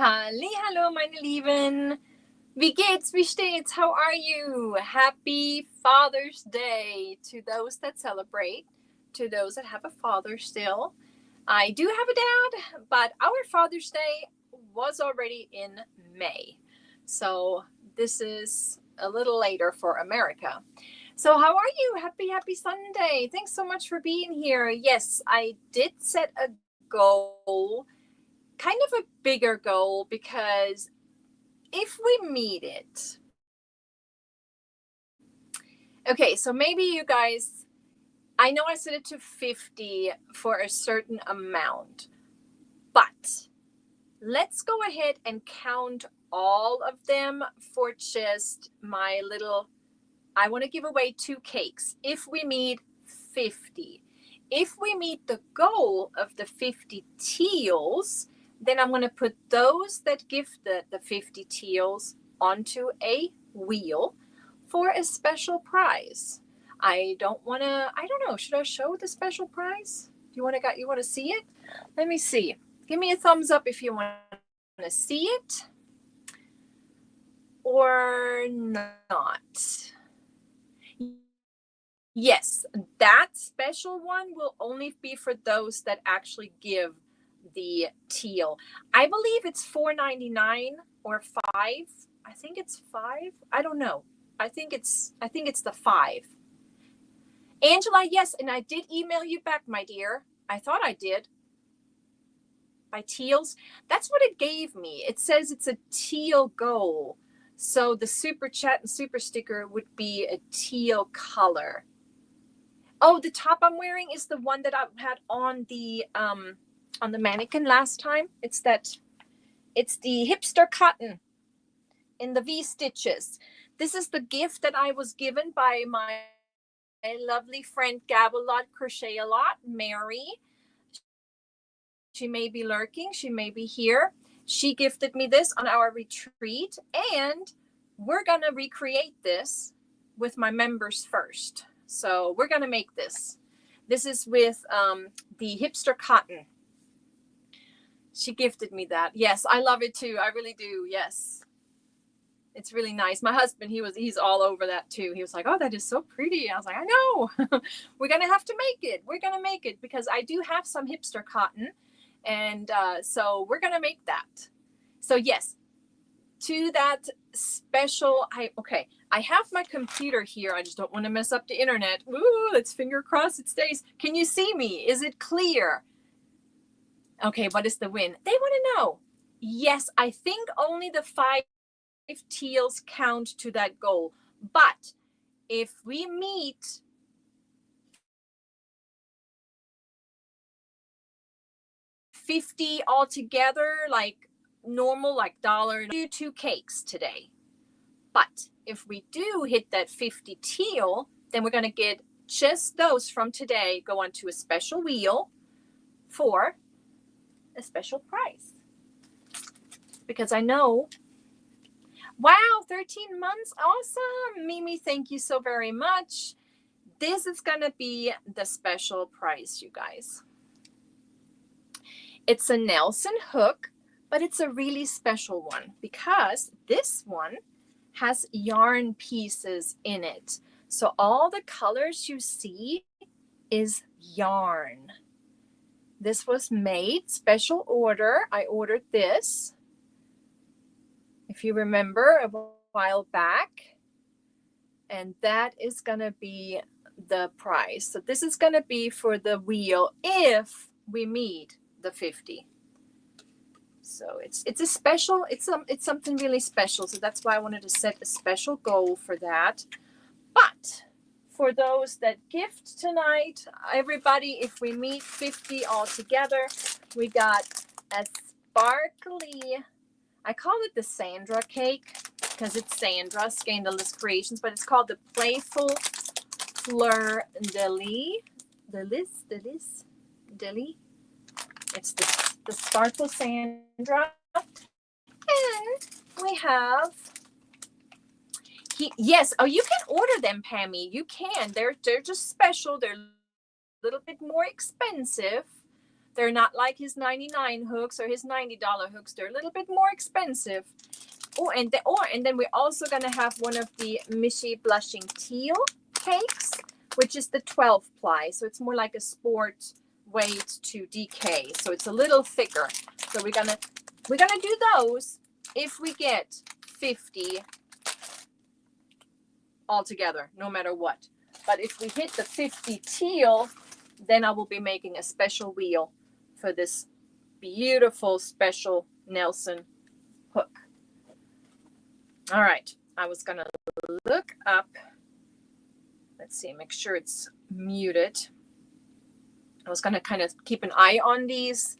Hallo, meine Lieben. Wie geht's? Wie steht's? How are you? Happy Father's Day to those that celebrate, to those that have a father still. I do have a dad, but our Father's Day was already in May. So this is a little later for America. So how are you? Happy Sunday. Thanks so much for being here. Yes, I did set a goal, kind of a bigger goal, because if we meet it, okay, so maybe you guys, I know I set it to 50 for a certain amount, but let's go ahead and count all of them for just my little, I want to give away 2 cakes if we meet 50. If we meet the goal of the 50 teals, then I'm going to put those that give the 50 teals onto a wheel for a special prize. I don't know, should I show the special prize? You want to see it? Let me see. Give me a thumbs up if you want to see it or not. Yes, that special one will only be for those that actually give the teal. I believe it's $4.99 or $5. I think it's $5. I don't know. I think it's the $5. Angela, yes, and I did email you back, my dear. I thought I did. By teals. That's what it gave me. It says it's a teal goal. So the super chat and super sticker would be a teal color. Oh, the top I'm wearing is the one that I had on the mannequin last time. It's the hipster cotton in the V stitches. This is the gift that I was given by my lovely friend Gab a lot, Crochet a lot, Mary. She may be lurking. She may be here. She gifted me this on our retreat, and we're going to recreate this with my members first. So we're going to make this. This is with the hipster cotton. She gifted me that. Yes, I love it too. I really do. Yes. It's really nice. My husband, he's all over that too. He was like, oh, that is so pretty. I was like, I know. We're going to have to make it. We're going to make it because I do have some hipster cotton. And so we're going to make that. So yes, to that special, I have my computer here. I just don't want to mess up the internet. Ooh, let's finger cross it stays. Can you see me? Is it clear? Okay, what is the win? They want to know. Yes, I think only the 5 teals count to that goal. But if we meet 50 altogether, like normal, like $1, do 2 cakes today. But if we do hit that 50 teal, then we're going to get just those from today, go onto a special wheel for a special prize. Because I know, wow, 13 months, awesome. Mimi, thank you so very much. This is going to be the special prize, you guys. It's a Nelson hook, but it's a really special one because this one has yarn pieces in it. So all the colors you see is yarn. This was made special order. I ordered this, if you remember, a while back. And that is going to be the price. So this is going to be for the wheel if we meet the 50. So it's a special, it's something really special. So that's why I wanted to set a special goal for that. But for those that gift tonight, everybody, if we meet 50 all together, we got a sparkly, I call it the Sandra cake because it's Sandra, Scandalous Creations, but it's called the Playful Fleur de Lis. It's the Sparkle Sandra. And we have, yes, oh, you can order them, Pammy. You can. They're just special. They're a little bit more expensive. They're not like his 99 hooks or his $90 hooks. They're a little bit more expensive. Oh, and then we're also gonna have one of the Michi blushing teal cakes, which is the 12 ply. So it's more like a sport weight to DK. So it's a little thicker. So we're gonna do those if we get 50 altogether, no matter what. But if we hit the 50 teal, then I will be making a special wheel for this beautiful special Nelson hook. All right, I was gonna look up. Let's see, make sure it's muted. I was gonna kind of keep an eye on these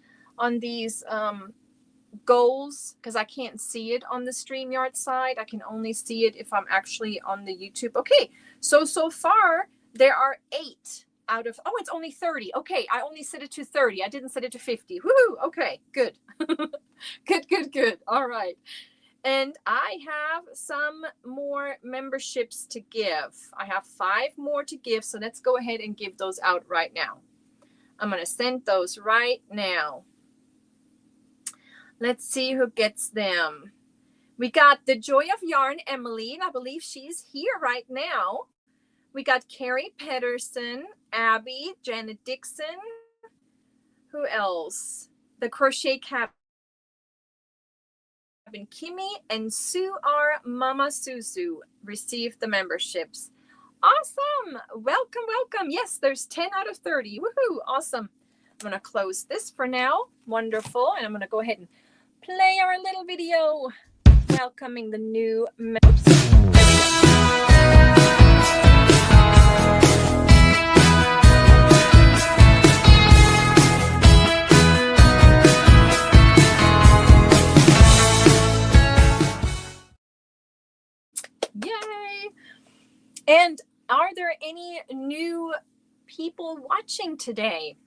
goals because I can't see it on the StreamYard side. I can only see it if I'm actually on the YouTube. Okay, so far there are 8 out of, oh, it's only 30. Okay, I only set it to 30. I didn't set it to 50. Woohoo! Okay, good. good. All right. And I have some more memberships to give. I have 5 more to give, so let's go ahead and give those out right now. I'm going to send those right now. Let's see who gets them. We got the Joy of Yarn, Emily. I believe she's here right now. We got Carrie Pedersen, Abby, Janet Dixon. Who else? The Crochet Cabin, Kimmy, and Sue R. Mama Susu received the memberships. Awesome. Welcome. Yes, there's 10 out of 30. Woohoo. Awesome. I'm going to close this for now. Wonderful. And I'm going to go ahead and play our little video welcoming the new members. Yay! And are there any new people watching today?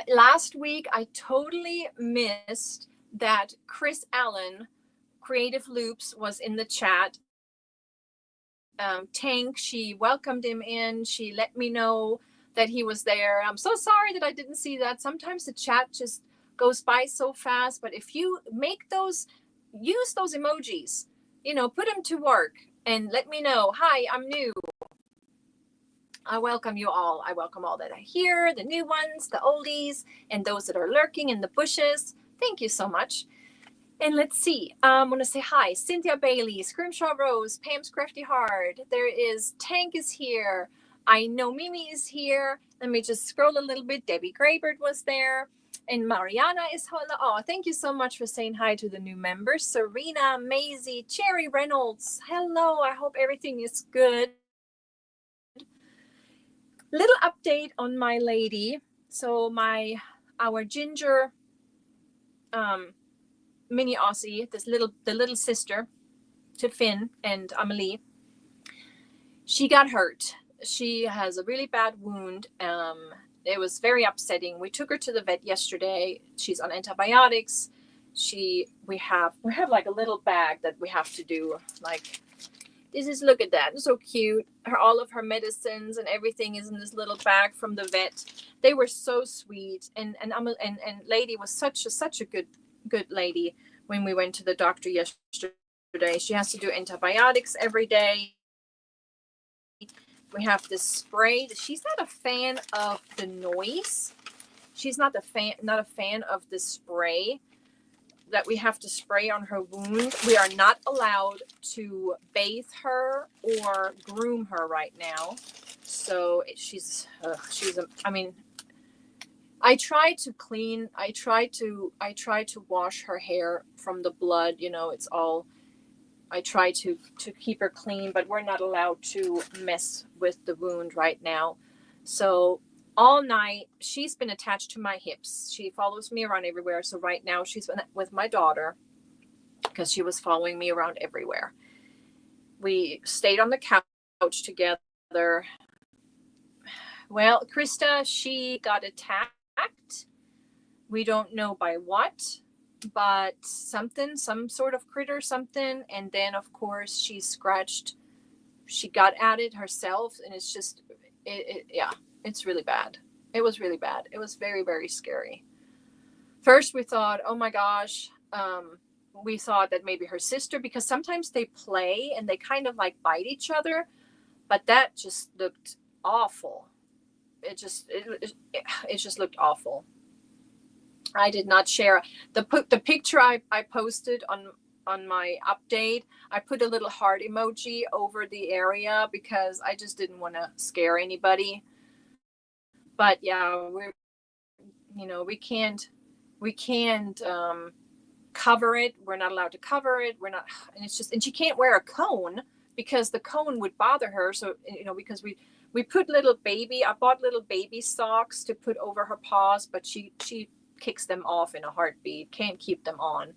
Last week I totally missed that Chris Allen, Creative Loops, was in the chat. Tank, she welcomed him in. She let me know that he was there. I'm so sorry that I didn't see that. Sometimes the chat just goes by so fast. But if you make those, use those emojis, you know, put them to work and let me know. Hi, I'm new. I welcome you all. I welcome all that are here, the new ones, the oldies, and those that are lurking in the bushes. Thank you so much. And let's see. I'm going to say hi. Cynthia Bailey, Scrimshaw Rose, Pam's Crafty Heart. There is Tank is here. I know Mimi is here. Let me just scroll a little bit. Debbie Graybird was there. And Mariana is hello. Oh, thank you so much for saying hi to the new members. Serena, Maisie, Cherry Reynolds. Hello. I hope everything is good. Little update on my lady. So our ginger mini Aussie, the little sister to Finn and Amelie, she got hurt. She has a really bad wound. It was very upsetting. We took her to the vet yesterday. She's on antibiotics. We have like a little bag that we have to do. Like, this is, look at that, it's so cute. All of her medicines and everything is in this little bag from the vet. They were so sweet, and lady was such a good lady. When we went to the doctor yesterday, she has to do antibiotics every day. We have this spray. She's not a fan of the noise. She's not a fan of the spray that we have to spray on her wound. We are not allowed to bathe her or groom her right now. So I mean, I try to clean. I try to wash her hair from the blood. You know, it's all. I try to keep her clean, but we're not allowed to mess with the wound right now. So all night she's been attached to my hips. She follows me around everywhere. So right now she's with my daughter because she was following me around everywhere. We stayed on the couch together. Well, Krista, she got attacked. We don't know by what, but something, some sort of critter, something. And then of course she got at it herself, and it's just, yeah, it's really bad. It was really bad. It was very, very scary. First, we thought, oh my gosh, we thought that maybe her sister, because sometimes they play and they kind of like bite each other, but that just looked awful. It just looked awful. I did not share the picture I posted on my update. I put a little heart emoji over the area because I just didn't want to scare anybody. But yeah, we can't cover it. We're not allowed to cover it. We're not, and it's just, and she can't wear a cone because the cone would bother her. So, because we put I bought little baby socks to put over her paws, but she kicks them off in a heartbeat, can't keep them on.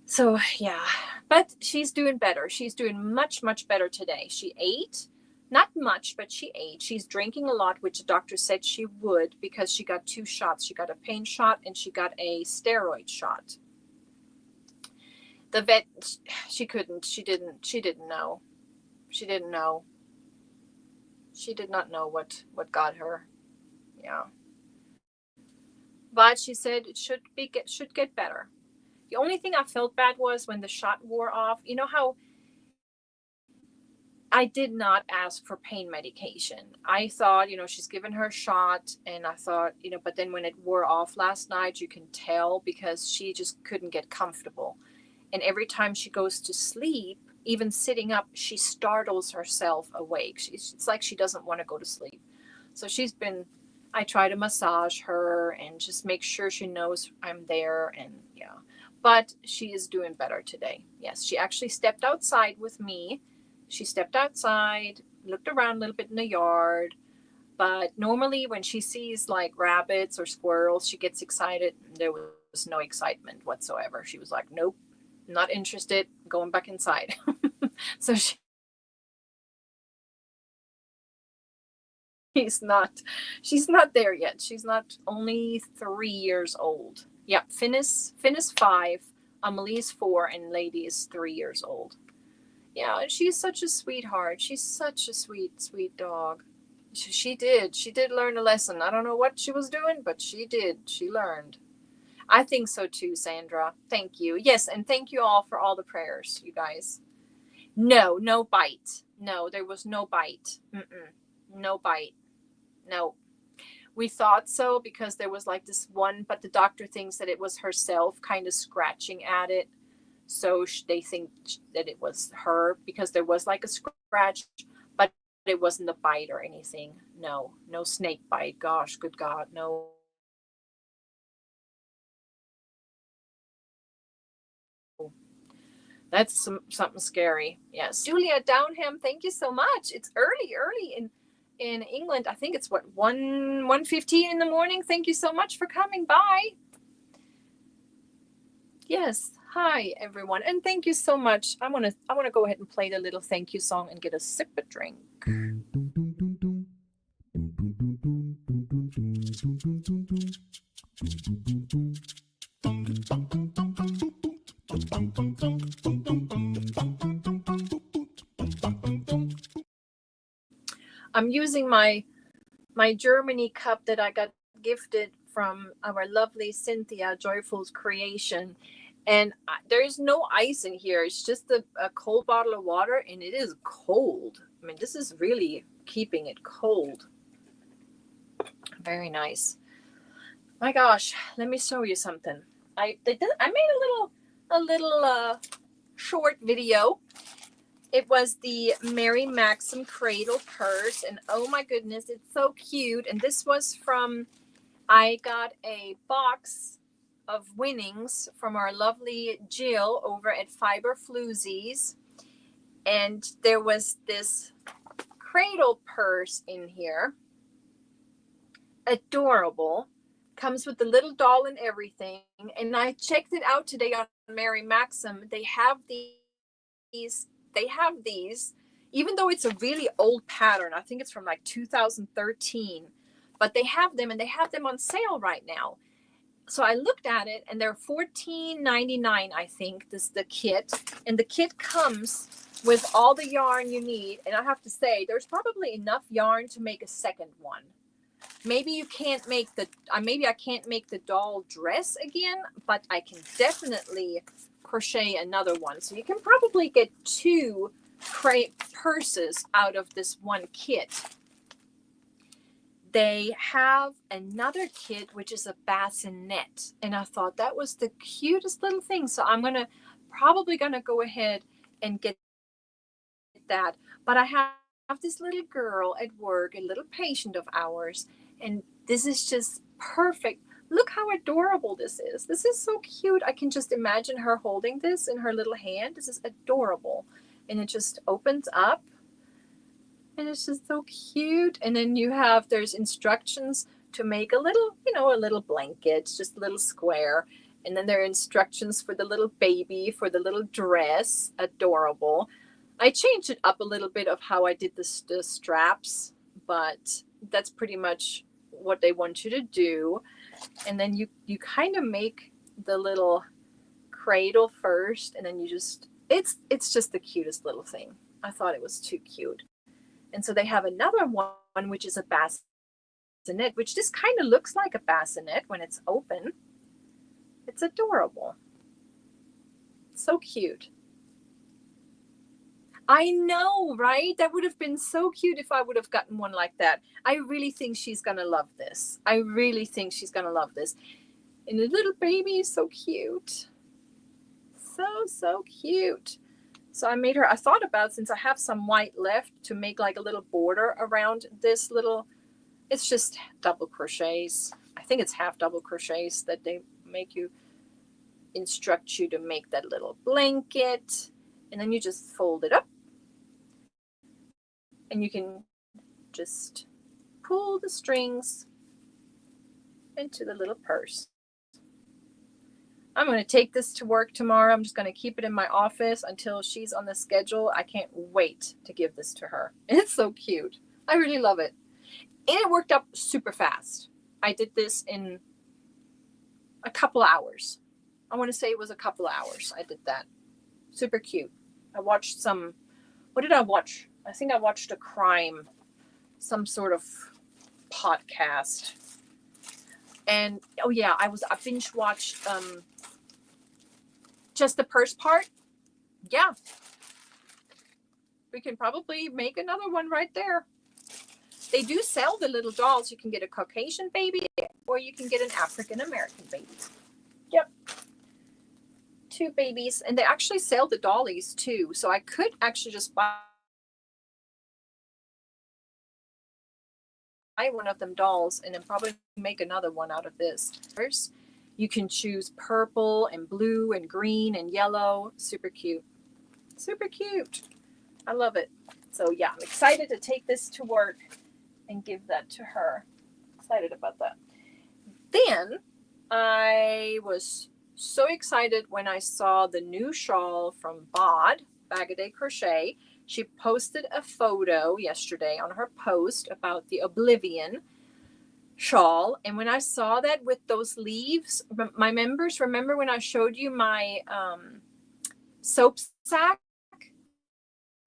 So yeah, but she's doing better. She's doing much, much better today. She ate, not much, but she ate. She's drinking a lot, which the doctor said she would because she got 2 shots. She got a pain shot and she got a steroid shot. The vet, she didn't know. She did not know what got her. Yeah. But she said it should get better. The only thing I felt bad was when the shot wore off. You know how I did not ask for pain medication. I thought, she's given her a shot, and I thought, but then when it wore off last night, you can tell because she just couldn't get comfortable. And every time she goes to sleep, even sitting up, she startles herself awake. It's like she doesn't want to go to sleep. So I try to massage her and just make sure she knows I'm there. And yeah, but she is doing better today. Yes, she actually stepped outside with me. She stepped outside, looked around a little bit in the yard. But normally when she sees like rabbits or squirrels, she gets excited. There was no excitement whatsoever. She was like, nope, not interested, going back inside. So she's not there yet. She's not, only 3 years old. Yeah, Finn is 5, Amelie's 4, and Lady is 3 years old. Yeah, she's such a sweetheart. She's such a sweet, sweet dog. She did learn a lesson. I don't know what she was doing, but she did. She learned. I think so too, Sandra. Thank you. Yes, and thank you all for all the prayers, you guys. No bite. No, there was no bite. No bite. No. We thought so because there was like this one, but the doctor thinks that it was herself kind of scratching at it. So they think that it was her because there was like a scratch, but it wasn't a bite or anything. No snake bite. Gosh, good God, no. That's something scary. Yes. Julia Downham, thank you so much. It's early in England. I think it's 1:15 in the morning. Thank you so much for coming by. Yes. Hi everyone. And thank you so much. I want to go ahead and play the little thank you song and get a sip of drink. I'm using my Germany cup that I got gifted from our lovely Cynthia Joyful's Creation, and there is no ice in here. It's just a cold bottle of water, and it is cold. I mean, this is really keeping it cold. Very nice. My gosh, let me show you something. I made a little short video. It was the Mary Maxim Cradle purse, and oh my goodness, it's so cute. And this was I got a box of winnings from our lovely Jill over at Fiber Floozies, and there was this cradle purse in here. Adorable. Comes with the little doll and everything. And I checked it out today on Mary Maxim. They have these, even though it's a really old pattern. I think it's from like 2013, but they have them, and they have them on sale right now. So I looked at it, and they're $14.99, I think. This is the kit, and the kit comes with all the yarn you need. And I have to say, there's probably enough yarn to make a second one. maybe you can't make the, maybe I can't make the doll dress again, but I can definitely crochet another one. So you can probably get 2 purses out of this one kit. They have another kit, which is a bassinet. And I thought that was the cutest little thing. So I'm probably gonna go ahead and get that. But I have this little girl at work, a little patient of ours, and this is just perfect. Look how adorable this is. This is so cute. I can just imagine her holding this in her little hand. This is adorable. And it just opens up. And it's just so cute. And then there's instructions to make a little, a little blanket, just a little square. And then there are instructions for the little baby, for the little dress. Adorable. I changed it up a little bit of how I did the straps, but that's pretty much what they want you to do. And then you kind of make the little cradle first, and then it's just the cutest little thing. I thought it was too cute. And so they have another one, which is a bassinet, which just kind of looks like a bassinet when it's open. It's adorable. So cute. I know, right? That would have been so cute if I would have gotten one like that. I really think she's going to love this. I really think she's going to love this. And the little baby is so cute. So cute. So I thought about, since I have some white left, to make like a little border around this little, it's just double crochets. I think it's half double crochets that they instruct you to make that little blanket. And then you just fold it up. And you can just pull the strings into the little purse. I'm going to take this to work tomorrow. I'm just going to keep it in my office until she's on the schedule. I can't wait to give this to her. It's so cute. I really love it. And it worked up super fast. I did this in a couple hours. I want to say it was a couple hours I did that. Super cute. I watched what did I watch? I think I watched a crime, some sort of podcast. And oh yeah, I binge watched just the purse part. Yeah. We can probably make another one right there. They do sell the little dolls. You can get a Caucasian baby or you can get an African American baby. Yep. 2 babies. And they actually sell the dollies too. So I could actually just buy one of them dolls and then probably make another one out of this. First, you can choose purple and blue and green and yellow. Super cute. Super cute. I love it. So yeah, I'm excited to take this to work and give that to her. Excited about that. Then I was so excited when I saw the new shawl from Bag a Day Crochet. She posted a photo yesterday on her post about the Oblivion shawl. And when I saw that with those leaves, my members, remember when I showed you my soap sack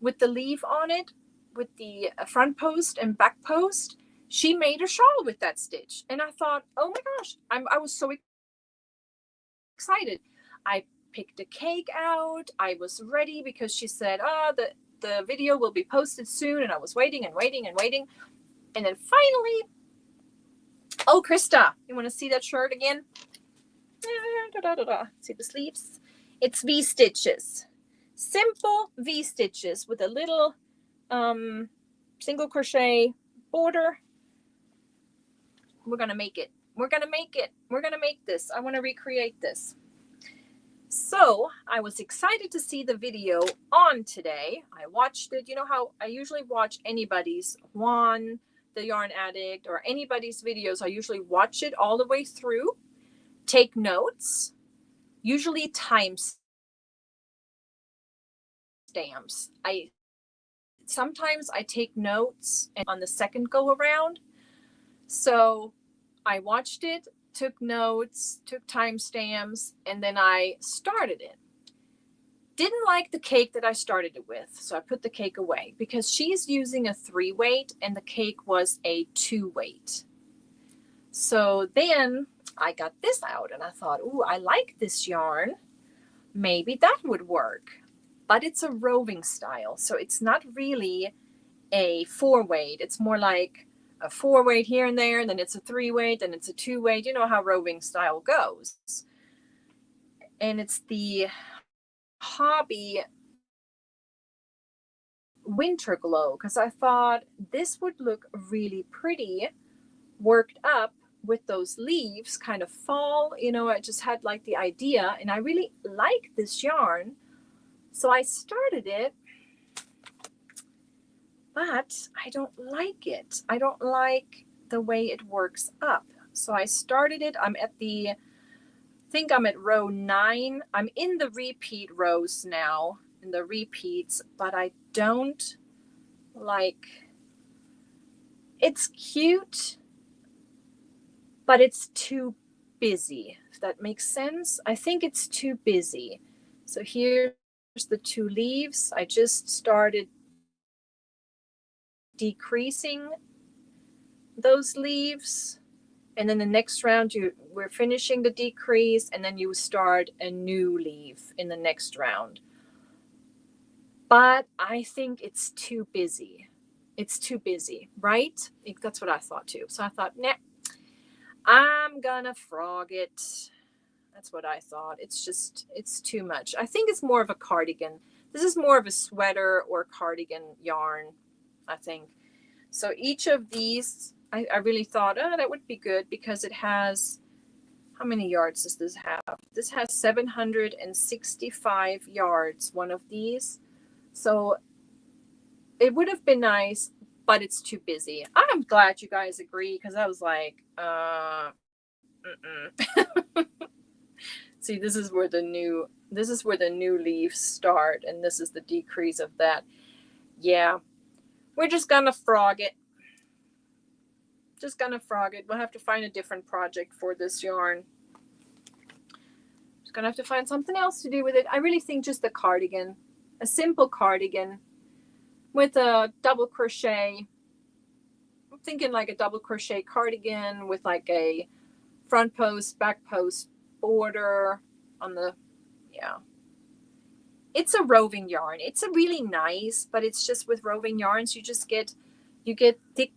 with the leaf on it, with the front post and back post? She made a shawl with that stitch. And I thought, oh my gosh, I was so excited. I picked a cake out. I was ready because she said, the video will be posted soon. And I was waiting and waiting and waiting. And then finally, oh, Krista, you want to see that shirt again? See the sleeves? It's V-stitches. Simple V-stitches with a little single crochet border. We're going to make it. We're going to make it. We're going to make this. I want to recreate this. So I was excited to see the video on today. I watched it. You know how I usually watch anybody's, Juan, the Yarn Addict, or anybody's videos. I usually watch it all the way through, take notes, usually time stamps. Sometimes I take notes on the second go around. So I watched it, took notes, took timestamps, and then I started it. Didn't like the cake that I started it with, so I put the cake away because she's using a 3-weight and the cake was a 2-weight. So then I got this out and I thought, ooh, I like this yarn. Maybe that would work. But it's a roving style, so it's not really a 4-weight. It's more like a 4-weight here and there, and then it's a 3-weight, then it's a 2-weight. You know how roving style goes. And it's the Hobby Winter Glow, because I thought this would look really pretty worked up with those leaves, kind of fall. You know, I just had like the idea, and I really like this yarn. So I started it, but I don't like it. I don't like the way it works up. So I started it. I'm at I think I'm at row 9. I'm in the repeat rows now, in the repeats, but I don't like, it's cute, but it's too busy, if that makes sense. I think it's too busy. So here's the 2 leaves. I just started decreasing those leaves, and then the next round we're finishing the decrease, and then you start a new leaf in the next round. But I think it's too busy. It's too busy, right? That's what I thought too. So I thought, nah, I'm gonna frog it. That's what I thought. It's too much. I think it's more of a cardigan. This is more of a sweater or cardigan yarn, I think. So each of these, I really thought, oh, that would be good, because it has, how many yards does this have? This has 765 yards, one of these. So it would have been nice, but it's too busy. I'm glad you guys agree, because I was like, See, this is where the new leaves start, and this is the decrease of that. Yeah, we're just gonna frog it. Just gonna frog it. We'll have to find a different project for this yarn. Just gonna have to find something else to do with it. I really think just a cardigan, a simple cardigan with a double crochet. I'm thinking like a double crochet cardigan with like a front post, back post border on the, yeah. It's a roving yarn. It's a really nice, but it's just with roving yarns, you get thick,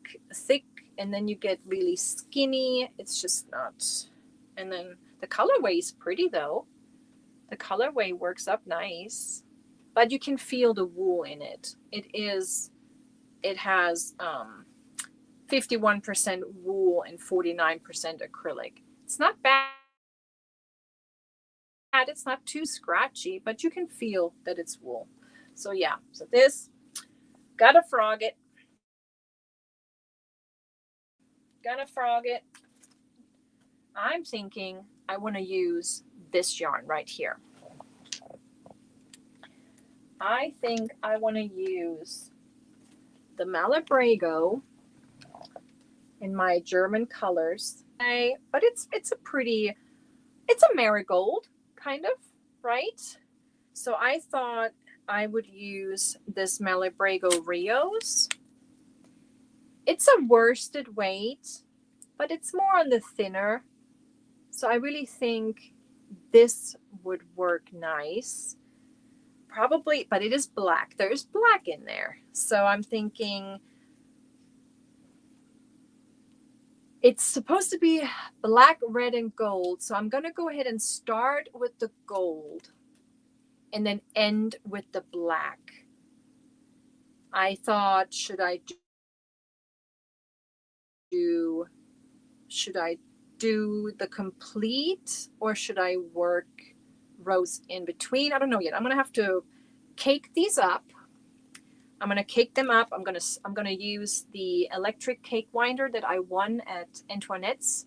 and then you get really skinny. It's just not. And then the colorway is pretty though. The colorway works up nice, but you can feel the wool in it. It has 51% wool and 49% acrylic. It's not bad. It's not too scratchy, but you can feel that it's wool. So yeah, so this, gotta frog it. Gonna frog it. I'm thinking I want to use this yarn right here. I think I want to use the Malabrigo in my German colors. But it's a marigold, kind of, right? So I thought I would use this Malabrigo Rios. It's a worsted weight, but it's more on the thinner. So I really think this would work nice. Probably, but it is black. There's black in there. So I'm thinking it's supposed to be black, red, and gold. So I'm going to go ahead and start with the gold and then end with the black. I thought, should I do the complete, or should I work rows in between? I don't know yet. I'm gonna have to cake these up. I'm gonna cake them up. I'm gonna use the electric cake winder that I won at Antoinette's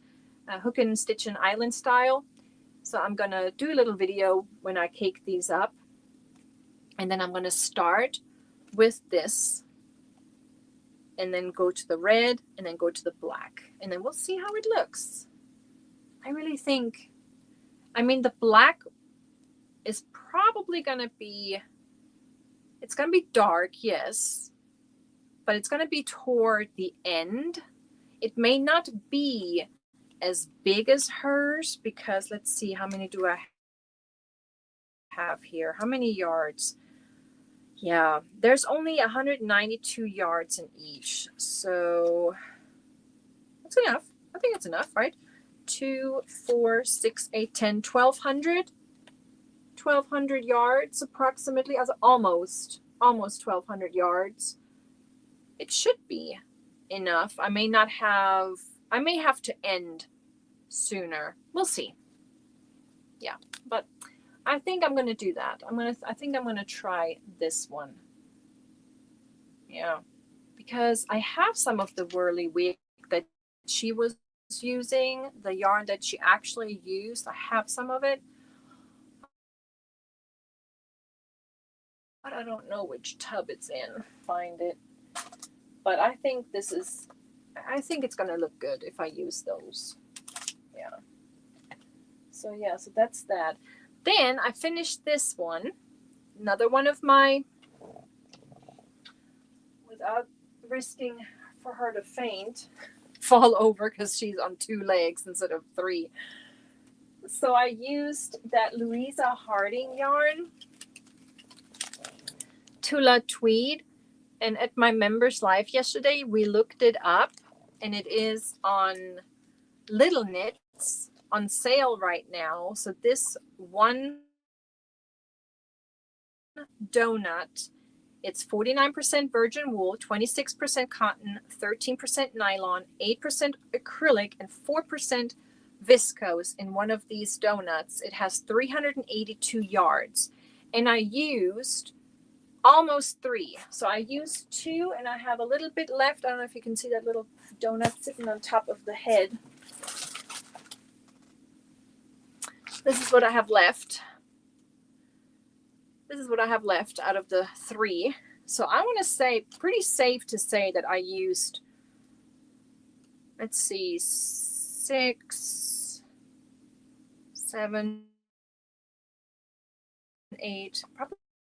Hook and Stitch and Island style. So I'm gonna do a little video when I cake these up, and then I'm gonna start with this, and then go to the red, and then go to the black, and then we'll see how it looks. I really think, I mean, the black is probably going to be, it's going to be dark, yes, but it's going to be toward the end. It may not be as big as hers because let's see, how many do I have here? How many yards? Yeah, there's only 192 yards in each. So that's enough. I think it's enough, right? 2, 4, 6, 8, 10, 1200. 1200 yards approximately, as almost 1200 yards. It should be enough. I may have to end sooner. We'll see. Yeah, but I think I'm going to do that. I think I'm going to try this one. Yeah, because I have some of the whirly wig that she was using, the yarn that she actually used. I have some of it. But I don't know which tub it's in. Find it. But I think it's going to look good if I use those. Yeah. So yeah, so that's that. Then I finished this one. Another one of my, without risking for her to faint, fall over because she's on 2 legs instead of 3. So I used that Louisa Harding yarn, Tula Tweed. And at my members live yesterday, we looked it up and it is on Little Knits on sale right now. So this one donut, it's 49% virgin wool, 26% cotton, 13% nylon, 8% acrylic, and 4% viscose in one of these donuts. It has 382 yards. And I used almost 3. So I used 2 and I have a little bit left. I don't know if you can see that little donut sitting on top of the head. This is what I have left. This is what I have left out of the 3. So I want to say, pretty safe to say that I used, let's see, 6, 7, 8,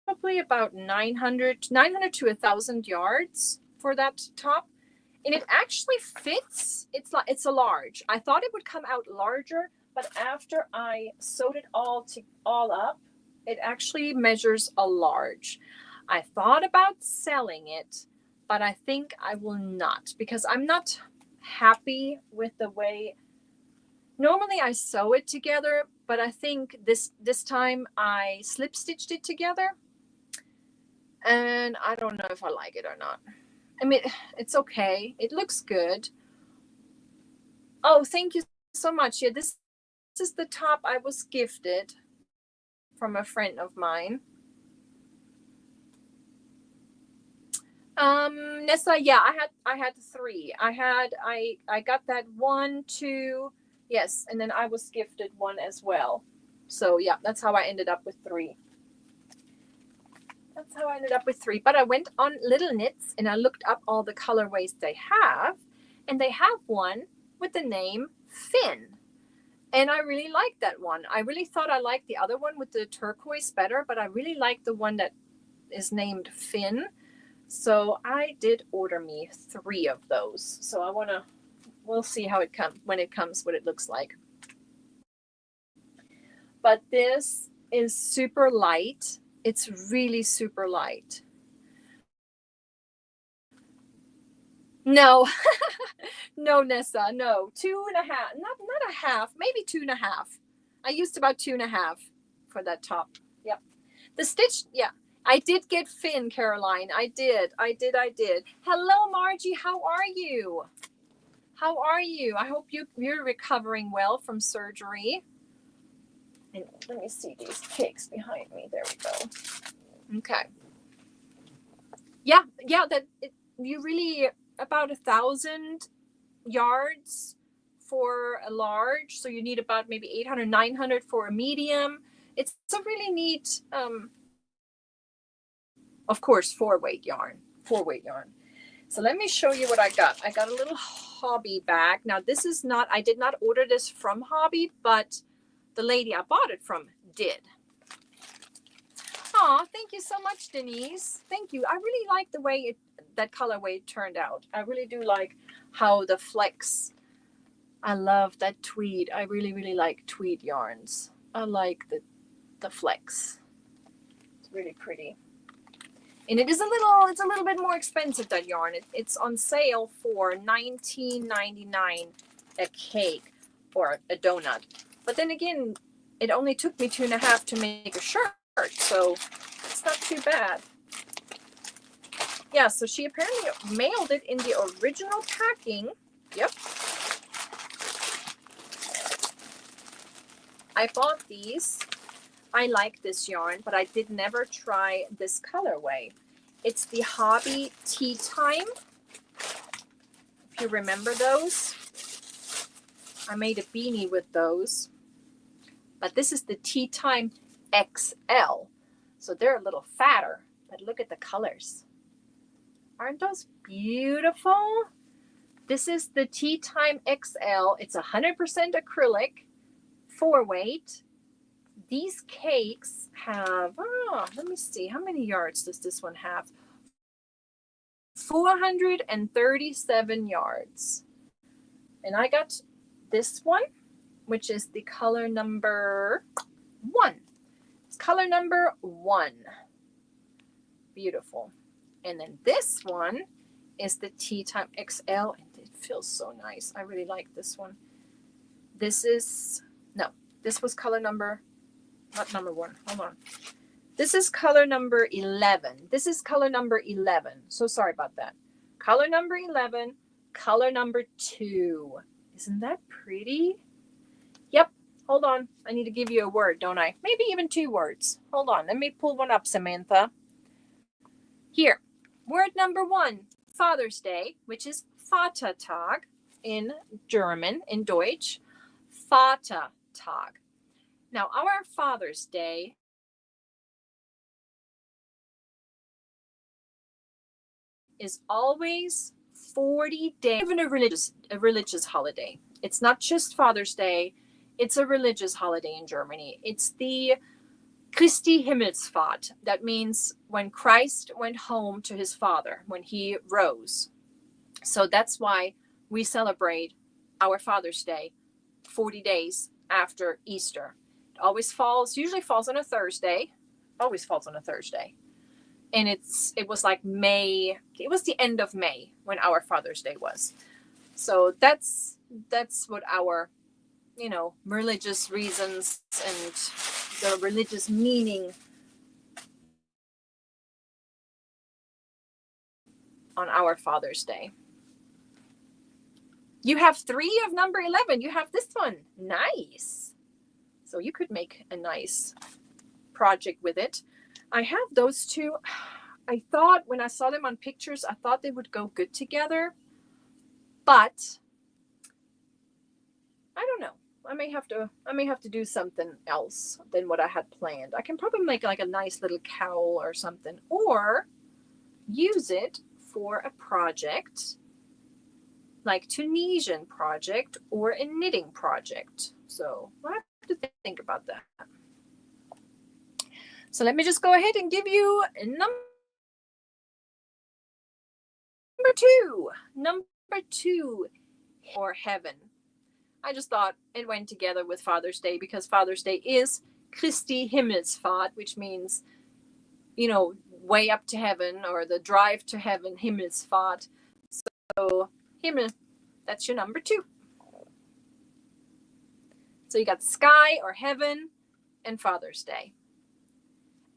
probably about 900 to 1,000 yards for that top. And it actually fits. It's a large. I thought it would come out larger, but after I sewed it all up, it actually measures a large. I thought about selling it, but I think I will not because I'm not happy with the way. Normally I sew it together, but I think this time I slip stitched it together. And I don't know if I like it or not. I mean, it's okay. It looks good. Oh, thank you so much. Yeah, this is the top I was gifted from a friend of mine. Nessa, yeah, I had 3. I got that 1, 2, yes, and then I was gifted 1 as well. So yeah, that's how I ended up with 3. That's how I ended up with 3. But I went on Little Knits and I looked up all the colorways they have, and they have one with the name Finn. And I really liked that one. I really thought I liked the other one with the turquoise better, but I really liked the one that is named Finn. So I did order me 3 of those. So we'll see how it comes, when it comes, what it looks like. But this is super light. It's really super light. No, no, Nessa, no. 2.5, not a half, maybe 2.5. I used about 2.5 for that top. Yep. The stitch, yeah. I did get Finn, Caroline. I did. Hello, Margie. How are you? How are you? I hope you're recovering well from surgery. And let me see these cakes behind me. There we go. Okay. Yeah. You really about 1,000 yards for a large. So you need about maybe 800, 900 for a medium. It's a really neat, of course, 4-weight yarn. So let me show you what I got. I got a little hobby bag. Now this is not, I did not order this from Hobby, but the lady I bought it from did. Aw, thank you so much, Denise. Thank you. I really like the way that colorway turned out. I really do like how the flex I love that tweed. I really, really like tweed yarns. I like the flex. It's really pretty. And it's a little bit more expensive, that yarn. It's on sale for $19.99 a cake or a donut. But then again, it only took me 2.5 to make a shirt, so it's not too bad. Yeah, so she apparently mailed it in the original packing. Yep. I bought these. I like this yarn, but I did never try this colorway. It's the Hobby Tea Time. If you remember those. I made a beanie with those. But this is the Tea Time XL. So they're a little fatter. But look at the colors. Aren't those beautiful? This is the Tea Time XL. It's 100% acrylic, 4-weight. These cakes have, let me see, how many yards does this one have? 437 yards. And I got this one, which is the color number 1. It's color number 1. Beautiful. And then this one is the Tea Time XL, and it feels so nice. I really like this one. This was color number, not number 1. Hold on. This is color number 11. This is color number 11. So sorry about that. Color number 11, color number 2. Isn't that pretty? Yep. Hold on. I need to give you a word, don't I? Maybe even 2 words. Hold on. Let me pull one up, Samantha. Here. Word number 1, Father's Day, which is Vatertag in German, in Deutsch. Vatertag. Now, our Father's Day is always 40 days, even a religious holiday. It's not just Father's Day. It's a religious holiday in Germany. It's the Christi Himmelsfahrt. That means when Christ went home to his Father, when he rose. So that's why we celebrate our Father's Day 40 days after Easter. It usually falls on a Thursday. Always falls on a Thursday. And it was like May. It was the end of May when our Father's Day was. So that's what our, religious reasons and the religious meaning on our Father's Day. You have 3 of number 11. You have this one. Nice. So you could make a nice project with it. I have those 2. I thought when I saw them on pictures, I thought they would go good together. But I don't know. I may have to do something else than what I had planned. I can probably make like a nice little cowl or something, or use it for a project like Tunisian project or a knitting project. So I have to think about that. So let me just go ahead and give you number 2. Number 2, for heaven. I just thought it went together with Father's Day because Father's Day is Christi Himmelsfahrt, which means, way up to heaven, or the drive to heaven, Himmelsfahrt. So Himmel, that's your number 2. So you got sky or heaven and Father's Day.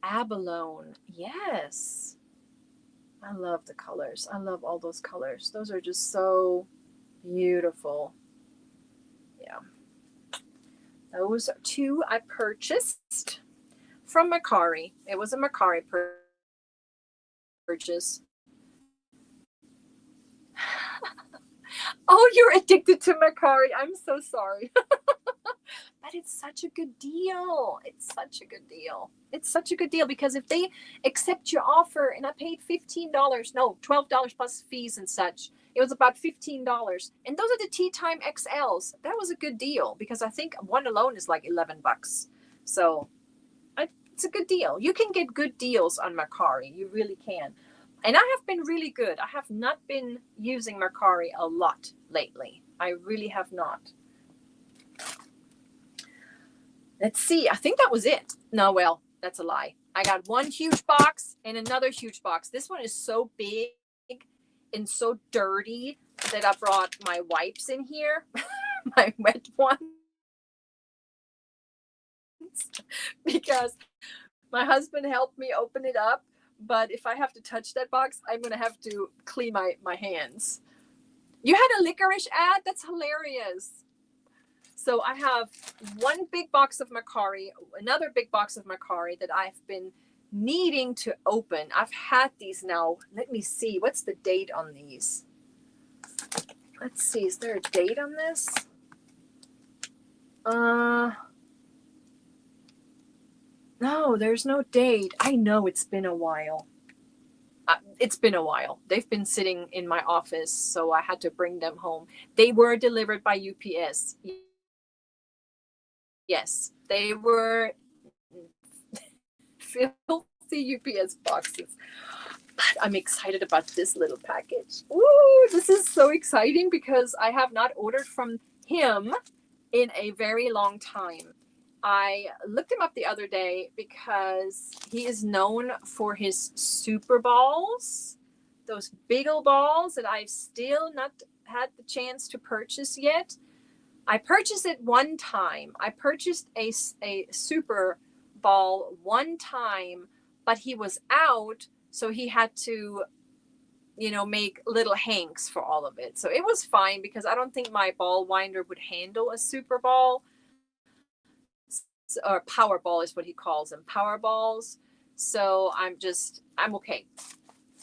Abalone, yes. I love the colors. I love all those colors. Those are just so beautiful. Yeah. Those are 2 I purchased from MERCARI. It was a MERCARI purchase. Oh, you're addicted to MERCARI. I'm so sorry. But it's such a good deal. It's such a good deal. It's such a good deal because if they accept your offer, and I paid $12 plus fees and such, it was about $15. And those are the Tea Time XLs. That was a good deal because I think one alone is like $11. So it's a good deal. You can get good deals on MERCARI. You really can. And I have been really good. I have not been using MERCARI a lot lately. I really have not. Let's see. I think that was it. No, well, that's a lie. I got one huge box and another huge box. This one is so big and so dirty that I brought my wipes in here, my wet ones, because my husband helped me open it up. But if I have to touch that box, I'm going to have to clean my hands. You had a licorice ad? That's hilarious. So I have one big box of MERCARI, another big box of MERCARI that I've been needing to open. I've had these now. Let me see. What's the date on these? Let's see. Is there a date on this? No, there's no date. I know it's been a while. It's been a while. They've been sitting in my office, so I had to bring them home. They were delivered by UPS. Yes, they were filthy UPS boxes. But I'm excited about this little package. Ooh, this is so exciting because I have not ordered from him in a very long time. I looked him up the other day because he is known for his super balls, those big old balls that I've still not had the chance to purchase yet. I purchased it one time. I purchased a super ball one time, but he was out, so he had to, you know, make little hanks for all of it. So it was fine because I don't think my ball winder would handle a super ball. Or power ball is what he calls them, power balls. So I'm okay.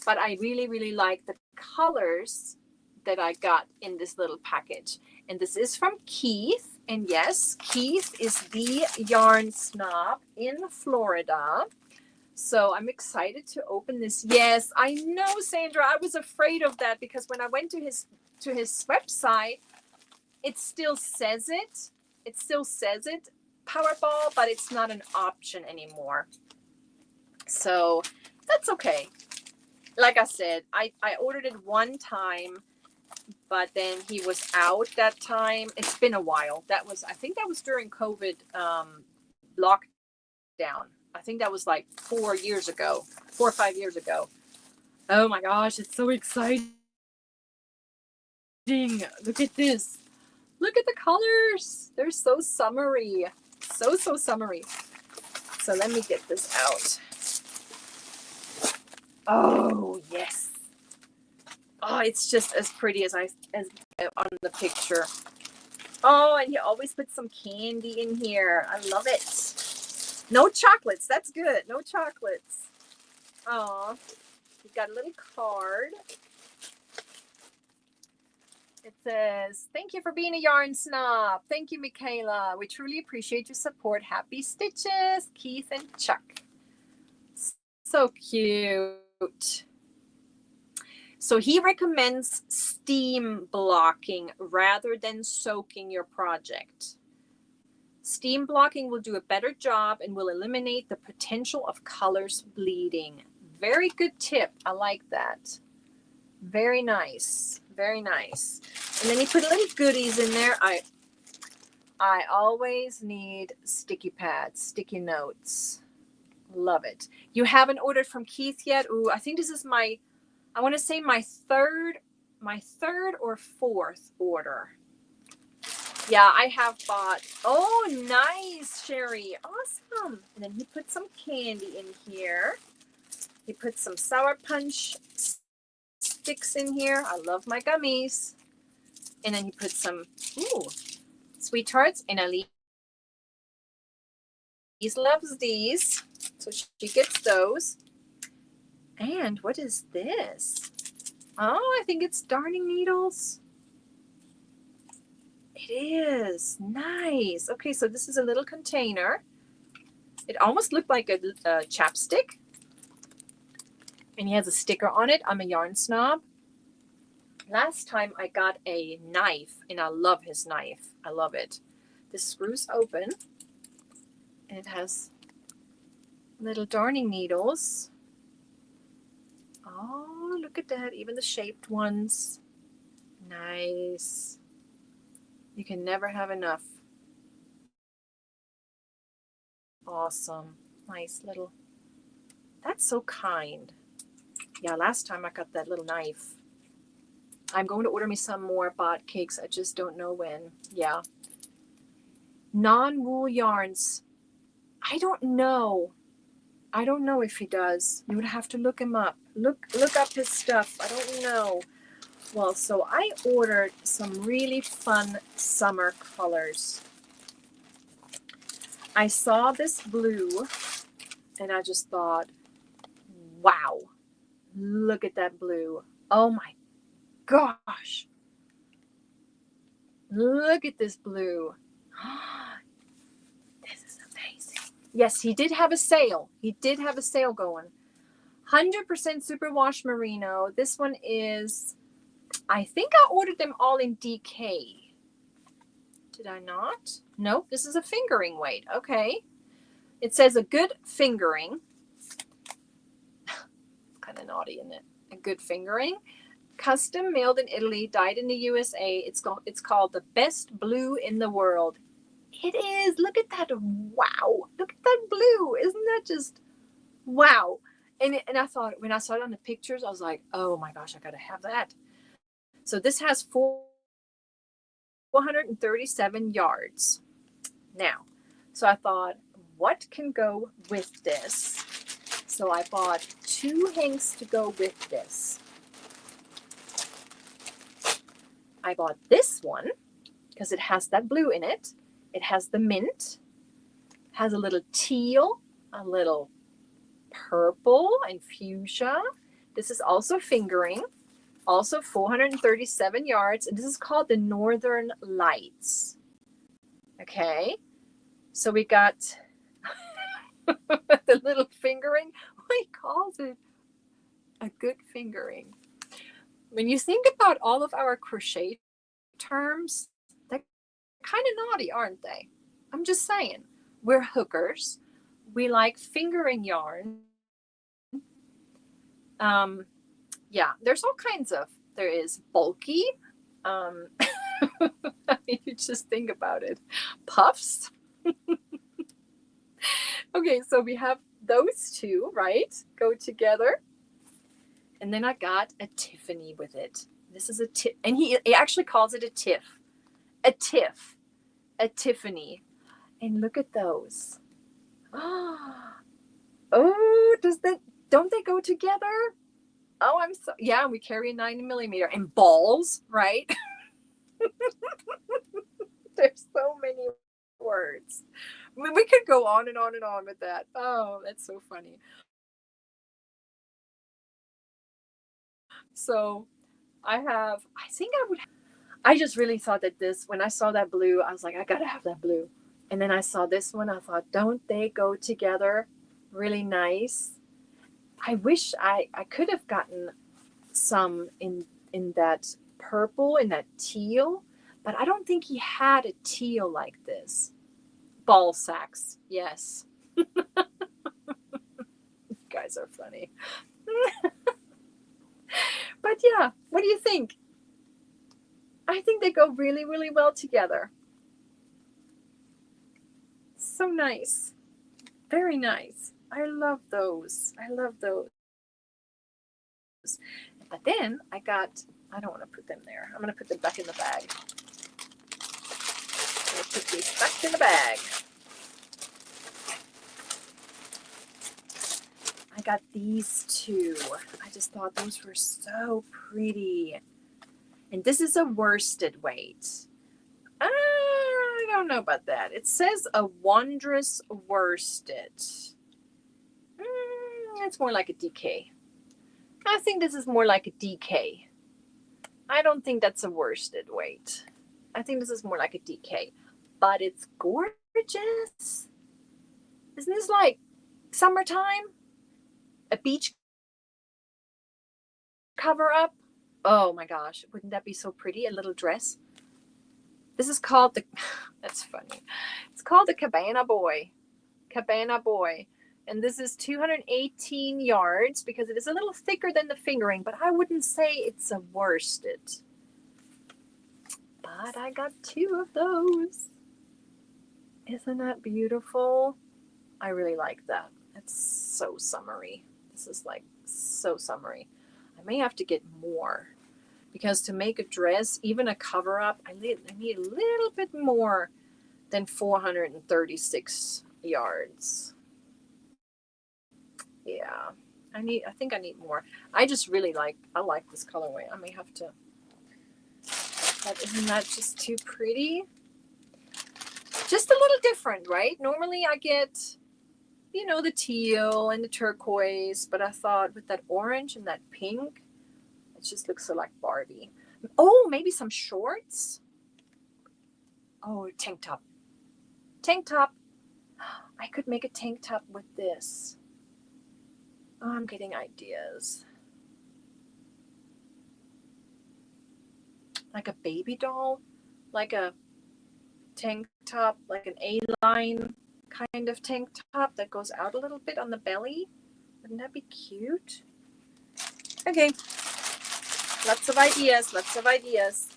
But I really, really like the colors that I got in this little package. And this is from Keith. And yes, Keith is the yarn snob in Florida. So I'm excited to open this. Yes, I know, Sandra. I was afraid of that because when I went to his website, it still says it. It still says it, Powerball, but it's not an option anymore. So that's okay. Like I said, I ordered it one time, but then he was out that time. It's been a while. I think that was during COVID lockdown. I think that was like 4 or 5 years ago. Oh my gosh, it's so exciting. Look at this. Look at the colors. They're so summery. So summery. So let me get this out. Oh, yes. Oh, it's just as pretty as on the picture. Oh, and he always puts some candy in here. I love it. No chocolates. That's good. No chocolates. Oh, he's got a little card. It says, "Thank you for being a yarn snob. Thank you, Michaela. We truly appreciate your support. Happy stitches, Keith and Chuck." So cute. So he recommends steam blocking rather than soaking your project. Steam blocking will do a better job and will eliminate the potential of colors bleeding. Very good tip. I like that. Very nice. Very nice. And then he put little goodies in there. I always need sticky pads, sticky notes. Love it. You haven't ordered from Keith yet? Ooh, I think this is I want to say my third or fourth order. Yeah, I have bought. Oh, nice, Sherry. Awesome. And then he put some candy in here. He put some Sour Punch sticks in here. I love my gummies. And then he put some Sweet Tarts. And Elise loves these. So she gets those. And what is this? Oh, I think it's darning needles. It is. Nice. Okay, so this is a little container. It almost looked like a chapstick. And he has a sticker on it. I'm a yarn snob. Last time I got a knife, and I love his knife. I love it. This screws open, and it has little darning needles. Oh, look at that. Even the shaped ones. Nice. You can never have enough. Awesome. Nice little. That's so kind. Yeah, last time I got that little knife. I'm going to order me some more bot cakes. I just don't know when. Yeah. Non-wool yarns. I don't know. I don't know if he does. You would have to look him up. Look up his stuff. I don't know. Well, so I ordered some really fun summer colors. I saw this blue and I just thought, wow, look at that blue. Oh my gosh. Look at this blue. This is amazing. Yes, he did have a sale. He did have a sale going. 100% superwash merino. This one is, I think I ordered them all in DK. Did I not? Nope, this is a fingering weight. Okay. It says a good fingering. Kind of naughty, isn't it? A good fingering. Custom mailed in Italy, dyed in the USA. It's called the best blue in the world. It is. Look at that. Wow. Look at that blue. Isn't that just wow? And I thought, when I saw it on the pictures, I was like, oh my gosh, I got to have that. So this has 437 yards. Now, so I thought, what can go with this? So I bought 2 hanks to go with this. I bought this one because it has that blue in it. It has the mint, has a little teal, a little purple and fuchsia. This is also fingering, also 437 yards. And this is called the Northern Lights. Okay. So we got the little fingering. He calls it a good fingering. When you think about all of our crochet terms, they're kind of naughty, aren't they? I'm just saying. We're hookers. We like fingering yarn. Yeah, there's all kinds of. There is bulky. You just think about it. Puffs. Okay, so we have those two, right? Go together. And then I got a Tiffany with it. This is a tip, and he actually calls it a tiff. A tiff. A Tiffany. And look at those. Oh, don't they go together? Oh, I'm so, yeah, we carry a 90mm and balls, right? There's so many words. I mean, we could go on and on and on with that. Oh, that's so funny. So I just really thought that when I saw that blue, I was like, I gotta have that blue. And then I saw this one, I thought, don't they go together really nice? I wish I could have gotten some in that purple, in that teal, but I don't think he had a teal like this. Ball sacks, yes. You guys are funny. But yeah, what do you think? I think they go really, really well together. So nice. Very nice. I love those. I love those. But then I don't want to put them there. I'm going to put them back in the bag. I'm going to put these back in the bag. I got these two. I just thought those were so pretty. And this is a worsted weight. I don't know about that. It says a wondrous worsted. It's more like a DK. I think this is more like a DK. I don't think that's a worsted weight. I think this is more like a DK. But it's gorgeous. Isn't this like summertime? A beach cover up? Oh my gosh. Wouldn't that be so pretty? A little dress. This is called that's funny. It's called the Cabana Boy. Cabana Boy. And this is 218 yards because it is a little thicker than the fingering, but I wouldn't say it's a worsted. but I got 2 of those. Isn't that beautiful? I really like that. It's so summery. This is like so summery. I may have to get more because to make a dress, even a cover up, I need a little bit more than 436 yards. Yeah, I think I need more. I just really I like this colorway. I may have to, but isn't that just too pretty? Just a little different, right? Normally I get, you know, the teal and the turquoise, but I thought with that orange and that pink, it just looks so like Barbie. Oh, maybe some shorts. Oh, tank top. Tank top. I could make a tank top with this. Oh, I'm getting ideas. Like a baby doll, like a tank top, like an A-line kind of tank top that goes out a little bit on the belly. Wouldn't that be cute? Okay. Lots of ideas, lots of ideas.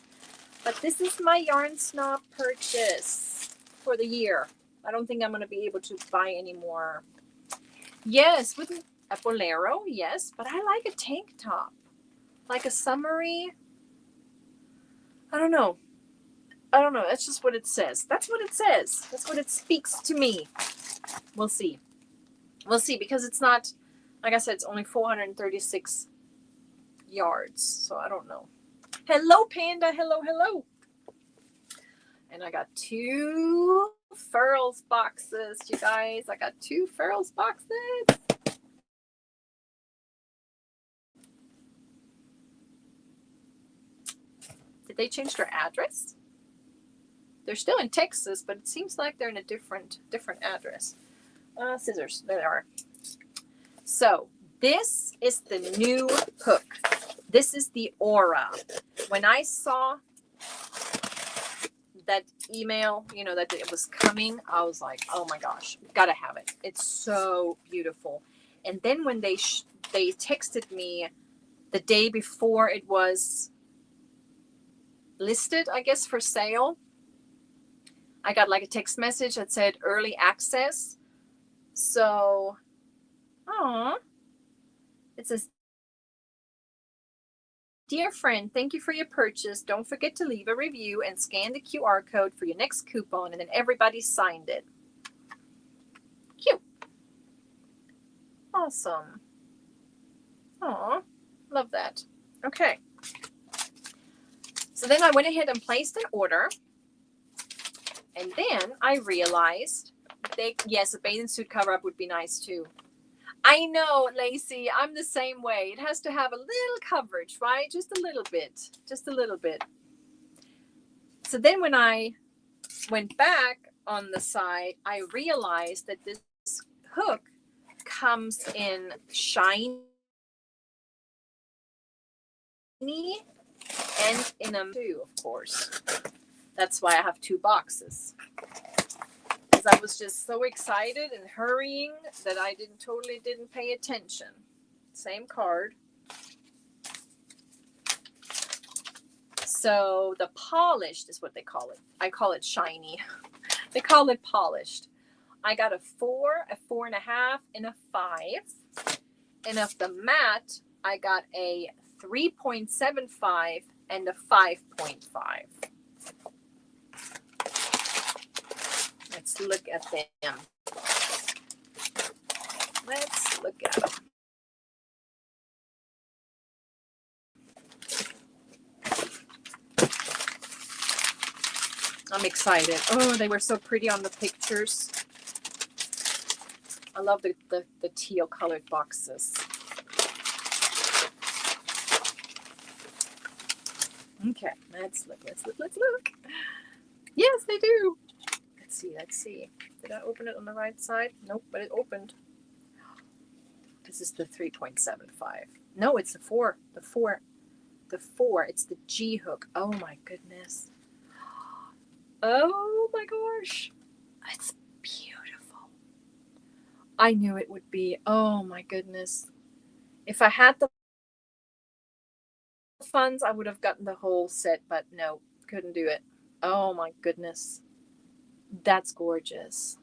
But this is my Yarn Snob purchase for the year. I don't think I'm going to be able to buy any more. Yes, with a bolero, yes, but I like a tank top. Like a summery. I don't know. That's just what it says. That's what it says. That's what it speaks to me. We'll see. We'll see, because it's not, like I said, it's only 436 yards. So I don't know. Hello, Panda. Hello, hello. And I got 2 Furls boxes, you guys. I got 2 Furls boxes. Did they change their address? They're still in Texas, but it seems like they're in a different address. Scissors. There they are. So this is the new hook. This is the Aura. When I saw that email, you know, that it was coming, I was like, oh my gosh, gotta have it. It's so beautiful. And then when they texted me the day before it was listed, I guess, for sale, I got like a text message that said early access. So, it says, dear friend, thank you for your purchase. Don't forget to leave a review and scan the QR code for your next coupon. And then everybody signed it. Cute. Awesome. Aw, love that. Okay. So then I went ahead and placed an order. And then I realized yes, a bathing suit cover up would be nice too. I know, Lacey, I'm the same way. It has to have a little coverage, right? Just a little bit. Just a little bit. So then when I went back on the side, I realized that this hook comes in shiny and in a too, of course. That's why I have 2 boxes. Because I was just so excited and hurrying that I totally didn't pay attention. Same card. So the polished is what they call it. I call it shiny. They call it polished. I got a 4, a 4.5, and a 5. And of the matte, I got a 3.75 and a 5.5. Let's look at them. Let's look at them. I'm excited. Oh, they were so pretty on the pictures. I love the teal colored boxes. Okay, let's look. Yes, they do. Let's see. Did I open it on the right side? Nope, but it opened. This is the 3.75. No, it's the 4. The 4. It's the G hook. Oh my goodness. Oh my gosh. It's beautiful. I knew it would be. Oh my goodness. If I had the funds, I would have gotten the whole set, but no. Couldn't do it. Oh my goodness. That's gorgeous.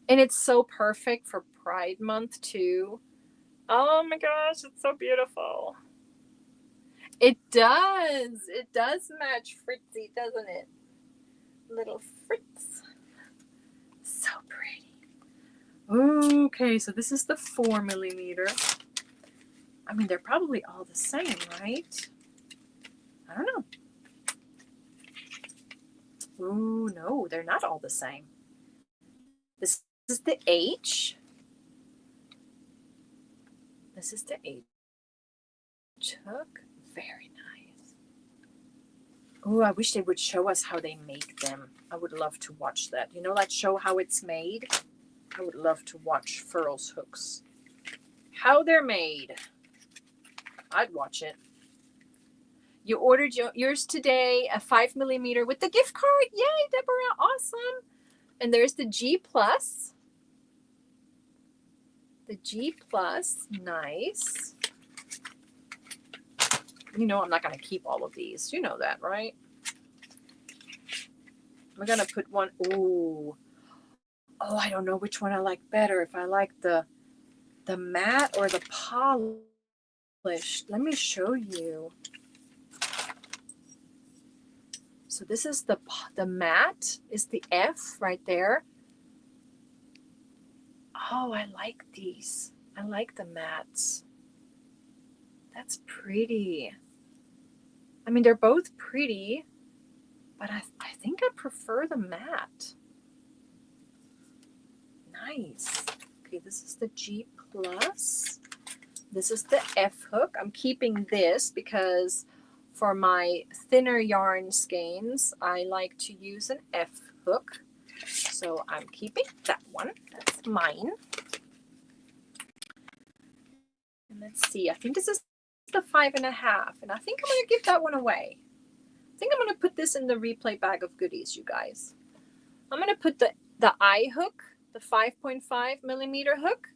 And it's so perfect for Pride Month too. Oh my gosh, it's so beautiful. It does. It does match Fritzy, doesn't it? Little Fritz. So pretty. Okay, so this is the 4mm. I mean, they're probably all the same, right? I don't know. Oh, no, they're not all the same. This is the H. This is the H hook. Very nice. Oh, I wish they would show us how they make them. I would love to watch that. You know, like show how it's made. I would love to watch Furls hooks. How they're made. I'd watch it. You ordered yours today, a 5mm with the gift card. Yay, Deborah. Awesome. And there's the G+. The G+. Nice. You know I'm not going to keep all of these. You know that, right? We're going to put one. Ooh. Oh, I don't know which one I like better. If I like the matte or the polished. Let me show you. So this is the matte is the F right there. Oh, I like these. I like the mattes. That's pretty. I mean, they're both pretty, but I think I prefer the matte. Nice. Okay, this is the G+. This is the F hook. I'm keeping this because for my thinner yarn skeins, I like to use an F hook. So I'm keeping that one. That's mine. And let's see. I think this is the 5.5. And I think I'm going to give that one away. I think I'm going to put this in the replay bag of goodies, you guys. I'm going to put the I hook, the 5.5mm hook.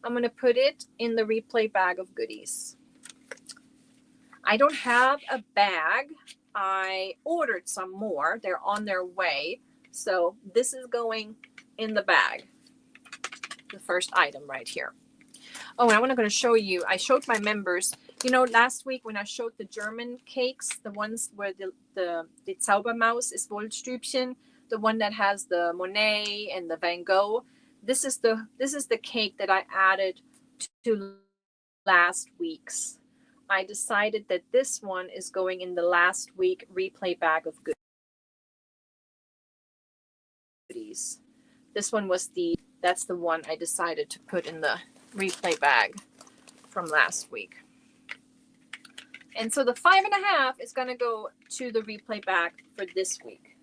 I'm going to put it in the replay bag of goodies. I don't have a bag. I ordered some more. They're on their way. So this is going in the bag. The first item right here. Oh, and I'm going to show you. I showed my members. You know, last week when I showed the German cakes, the ones where the Zaubermaus is Wollstübchen, the one that has the Monet and the Van Gogh. This is the cake that I added to last week's. I decided that this one is going in the last week replay bag of goodies. This one was that's the one I decided to put in the replay bag from last week. And so the 5.5 is going to go to the replay bag for this week.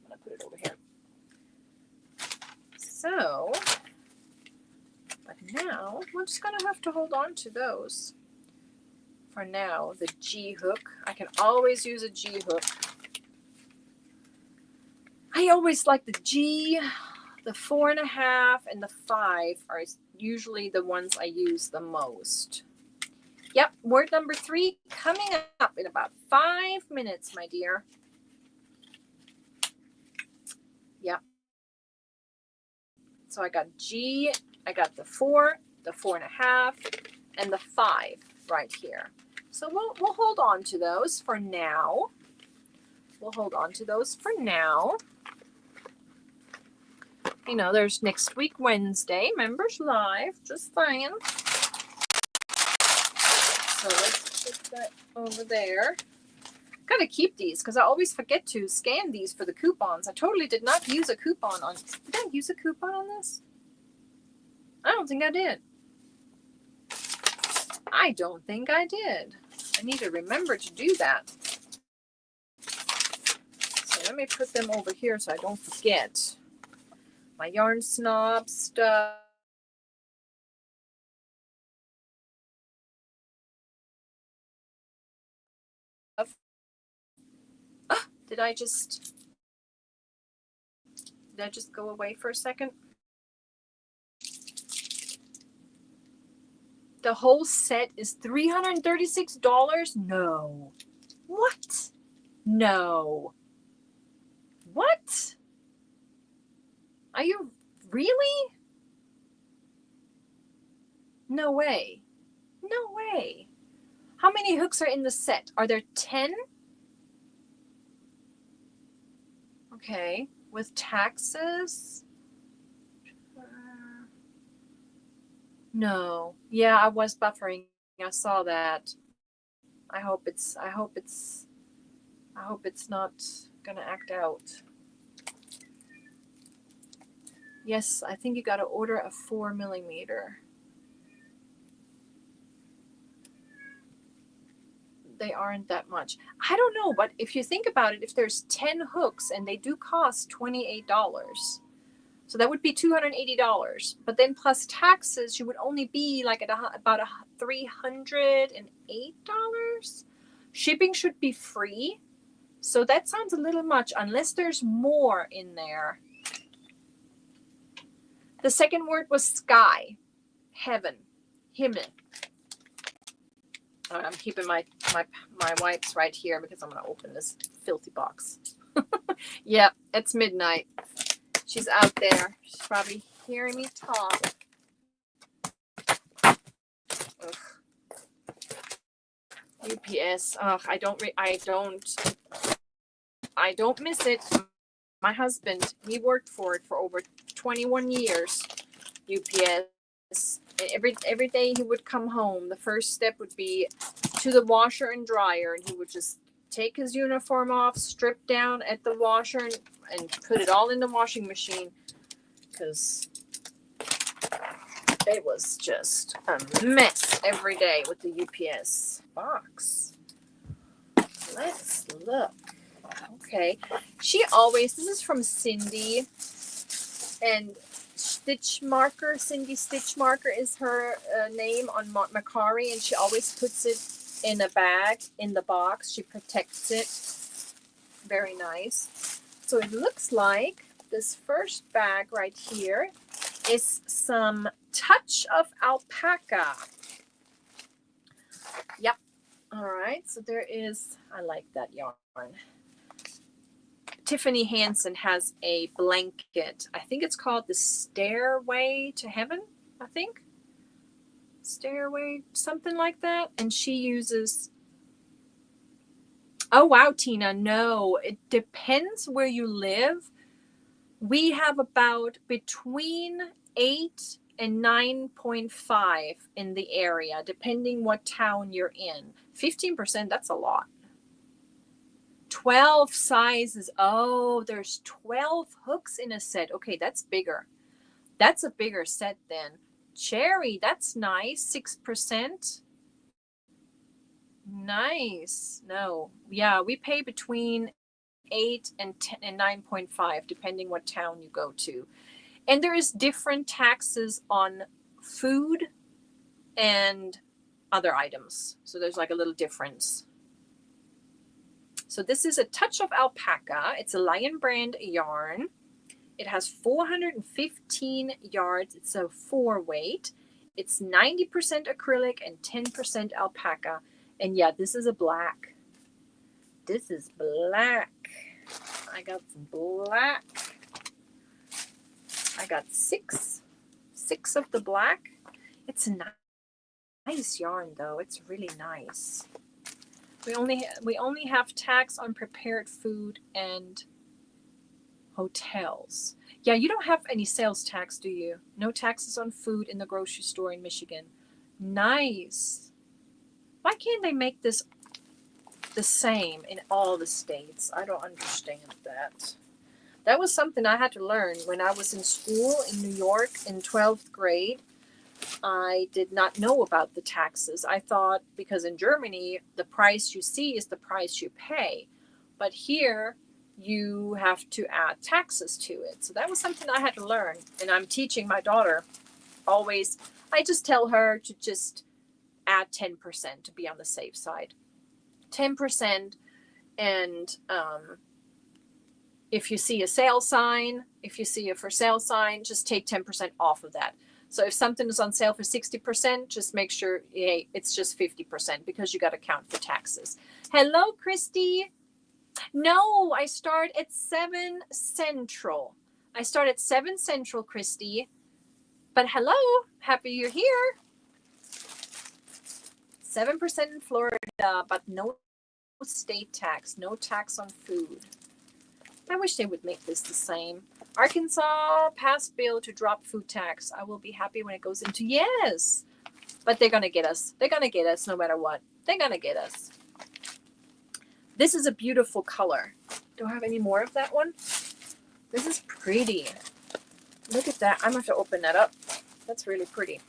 I'm going to put it over here. So, but now we're just going to have to hold on to those. For now, the G hook. I can always use a G hook. I always like the G, the 4.5, and the 5 are usually the ones I use the most. Yep, word number 3 coming up in about 5 minutes, my dear. Yep. So I got G, I got the 4, the 4.5, and the 5 right here. So we'll hold on to those for now. We'll hold on to those for now. You know, there's next week, Wednesday, Members Live, just saying. So let's put that over there. Gotta keep these because I always forget to scan these for the coupons. I totally did not use a coupon on. Did I use a coupon on this? I don't think I did. I don't think I did. I need to remember to do that. So let me put them over here so I don't forget. My Yarn Snob stuff. Did I just go away for a second? The whole set is $336? No. What? No. What? Are you really? No way. No way. How many hooks are in the set? Are there 10? Okay. With taxes? No. Yeah, I was buffering. I saw that. I hope it's not gonna act out. Yes, I think you gotta order a 4mm. They aren't that much. I don't know, but if you think about it, if there's 10 hooks and they do cost $28, so that would be $280. But then plus taxes, you would only be like at about $308. Shipping should be free. So that sounds a little much unless there's more in there. The second word was sky, heaven, Himmel. All right, I'm keeping my wipes right here because I'm going to open this filthy box. Yeah, it's midnight. She's out there. She's probably hearing me talk. Ugh. UPS. Ugh, I don't miss it. My husband, he worked for it for over 21 years. UPS. And every day he would come home, the first step would be to the washer and dryer, and he would just take his uniform off, strip down at the washer, and put it all in the washing machine, because it was just a mess every day with the UPS box. Let's look. Okay. This is from Cindy, and Cindy Stitch Marker is her name on MERCARI, and she always puts it in a bag in the box. She protects it. Very nice. So it looks like this first bag right here is some touch of alpaca. Yep. All right. So there is, I like that yarn. Tiffany Hansen has a blanket. I think it's called the Stairway to Heaven, I think. Stairway, something like that. And she uses... Oh, wow, Tina. No, it depends where you live. We have about between 8 and 9.5 in the area, depending what town you're in. 15%, that's a lot. 12 sizes. Oh, there's 12 hooks in a set. Okay, that's bigger. That's a bigger set then. Cherry, that's nice. 6%. Nice. No. Yeah, we pay between 8 and 10 and 9.5, depending what town you go to. And there is different taxes on food and other items. So there's like a little difference. So this is a touch of alpaca. It's a Lion brand yarn. It has 415 yards. It's a 4-weight. It's 90% acrylic and 10% alpaca. And yeah, this is a black. This is black. I got some black. I got six of the black. It's a nice yarn though. It's really nice. We only have tax on prepared food and hotels. Yeah, you don't have any sales tax, do you? No taxes on food in the grocery store in Michigan. Nice. Why can't they make this the same in all the states? I don't understand that. That was something I had to learn when I was in school in New York in 12th grade. I did not know about the taxes. I thought because in Germany, the price you see is the price you pay. But here, you have to add taxes to it. So that was something I had to learn. And I'm teaching my daughter always. I just tell her to just add 10% to be on the safe side. 10%. And if you see a sale sign, if you see a for sale sign, just take 10% off of that. So if something is on sale for 60%, just make sure, hey, it's just 50% because you got to count for taxes. Hello, Christy. No, I start at 7 Central. I start at 7 Central, Christy. But hello, happy you're here. 7% in Florida, but no state tax, no tax on food. I wish they would make this the same. Arkansas passed bill to drop food tax. I will be happy when it goes into, yes. But they're going to get us. They're going to get us no matter what. They're going to get us. This is a beautiful color. Do I have any more of that one? This is pretty. Look at that. I'm going to have to open that up. That's really pretty.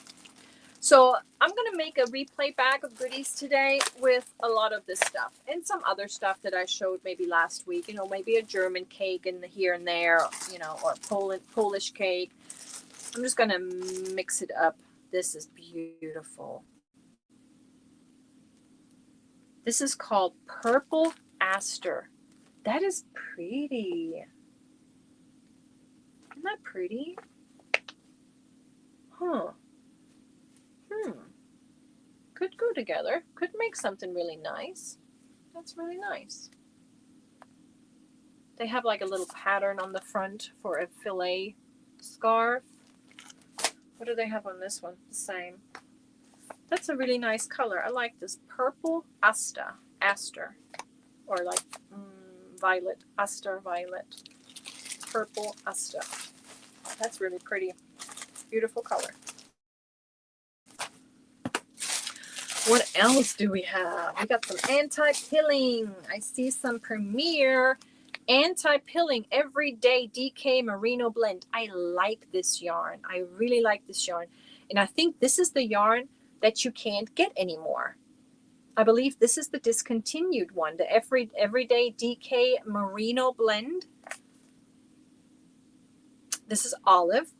So I'm going to make a replay bag of goodies today with a lot of this stuff and some other stuff that I showed maybe last week, you know, maybe a German cake in the here and there, you know, or Polish cake. I'm just going to mix it up. This is beautiful. This is called Purple Aster. That is pretty. Isn't that pretty? Huh. Could go together. Could make something really nice. That's really nice. They have like a little pattern on the front for a filet scarf. What do they have on this one? The same. That's a really nice color. I like this purple aster. Or like violet. Aster violet. Purple aster. That's really pretty. Beautiful color. What else do we have? We got some anti-pilling. I see some Premier anti-pilling everyday DK merino blend. I like this yarn. I really like this yarn. And I think this is the yarn that you can't get anymore. I believe this is the discontinued one, the everyday DK merino blend. This is Olive.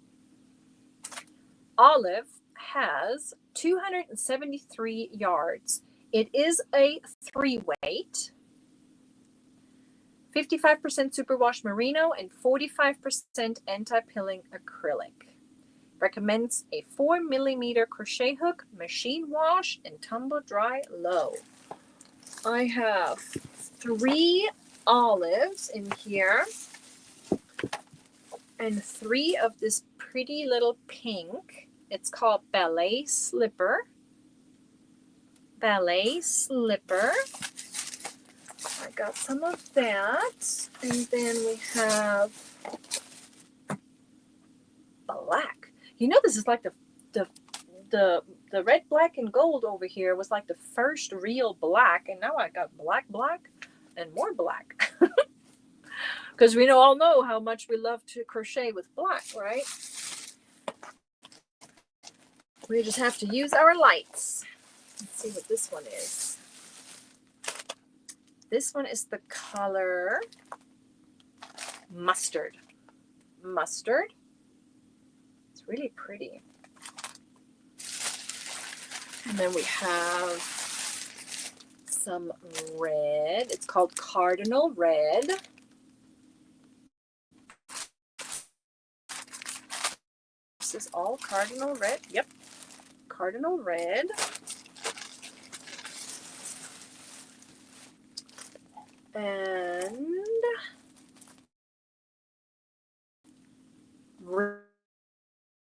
Olive has 273 yards. It is a 3-weight, 55% superwash merino and 45% anti-pilling acrylic. Recommends a 4mm crochet hook, machine wash, and tumble dry low. I have 3 olives in here and 3 of this pretty little pink. It's called Ballet Slipper. Ballet Slipper. I got some of that. And then we have black. You know, this is like the red, black, and gold over here was like the first real black. And now I got black, and more black. Because we all know how much we love to crochet with black, right? We just have to use our lights. Let's see what this one is. This one is the color Mustard. Mustard. It's really pretty. And then we have some red. It's called Cardinal Red. This is all Cardinal Red. Yep. Cardinal Red. And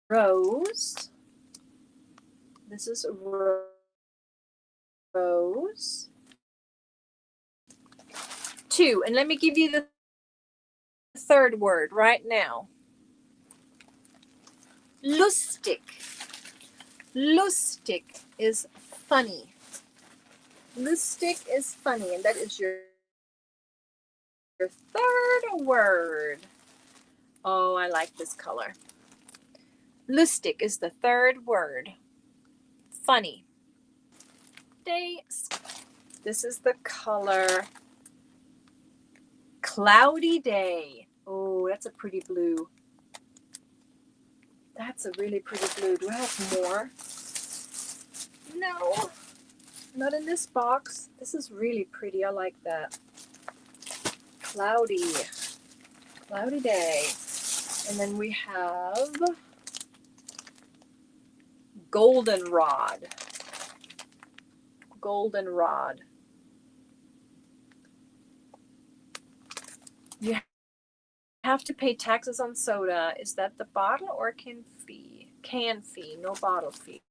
Rose. This is Rose. 2. And let me give you the third word right now. Lustig. Lustig is funny. Lustig is funny, and that is your third word. Oh, I like this color. Lustig is the third word. Funny. Days. This is the color Cloudy Day. Oh, that's a pretty blue. That's a really pretty blue. Do I have more? No, not in this box. This is really pretty. I like that. Cloudy Day. And then we have Goldenrod. Goldenrod. have to pay taxes on soda. Is that the bottle or can fee? Can fee, no bottle fee.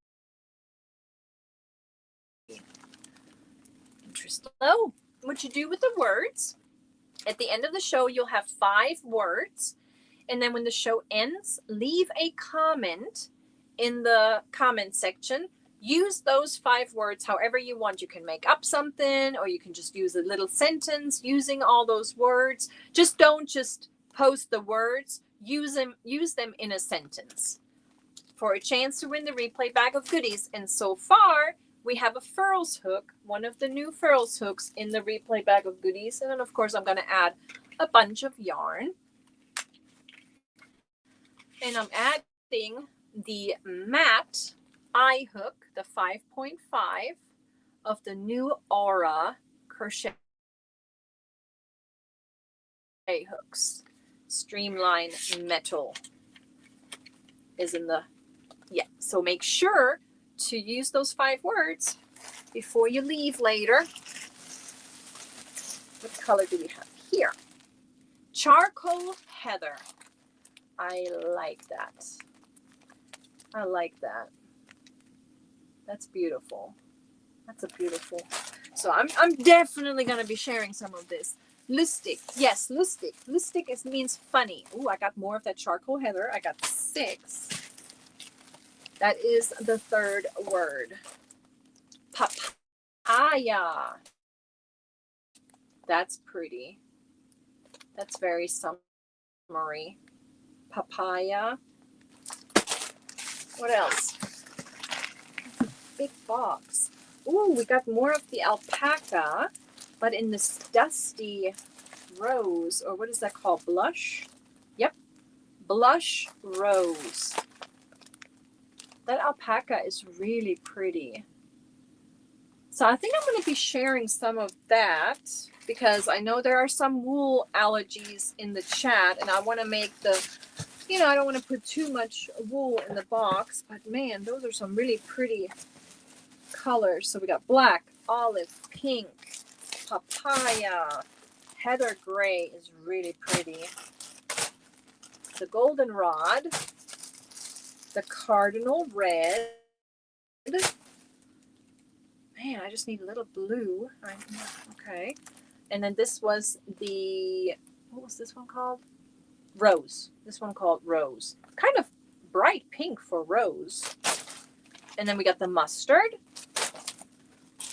Interesting. So, what you do with the words, at the end of the show, you'll have 5 words. And then when the show ends, leave a comment in the comment section. Use those 5 words however you want. You can make up something, or you can just use a little sentence using all those words. Just don't just post the words. Use them in a sentence for a chance to win the replay bag of goodies. And so far, we have a Furls hook, one of the new Furls hooks in the replay bag of goodies. And then, of course, I'm going to add a bunch of yarn. And I'm adding the matte eye hook, the 5.5 of the new Aura crochet hooks. Streamline metal is in the, yeah. So make sure to use those 5 words before you leave later. What color do we have here? Charcoal heather. I like that. I like that. That's beautiful. That's a beautiful. So I'm definitely gonna be sharing some of this. Lustig. Yes, lustig. Lustig means funny. Ooh, I got more of that charcoal heather. I got 6. That is the 3rd word. Papaya. That's pretty. That's very summery. Papaya. What else? Big box. Ooh, we got more of the alpaca, but in this dusty rose, or what is that called? Blush? Yep. Blush rose. That alpaca is really pretty. So I think I'm going to be sharing some of that because I know there are some wool allergies in the chat, and I want to make the, you know, I don't want to put too much wool in the box, but man, those are some really pretty colors. So we got black, olive, pink, papaya, heather gray is really pretty. The goldenrod, the cardinal red. Man, I just need a little blue. Okay. And then this was the, what was this one called? Rose. This one called Rose. Kind of bright pink for rose. And then we got the mustard.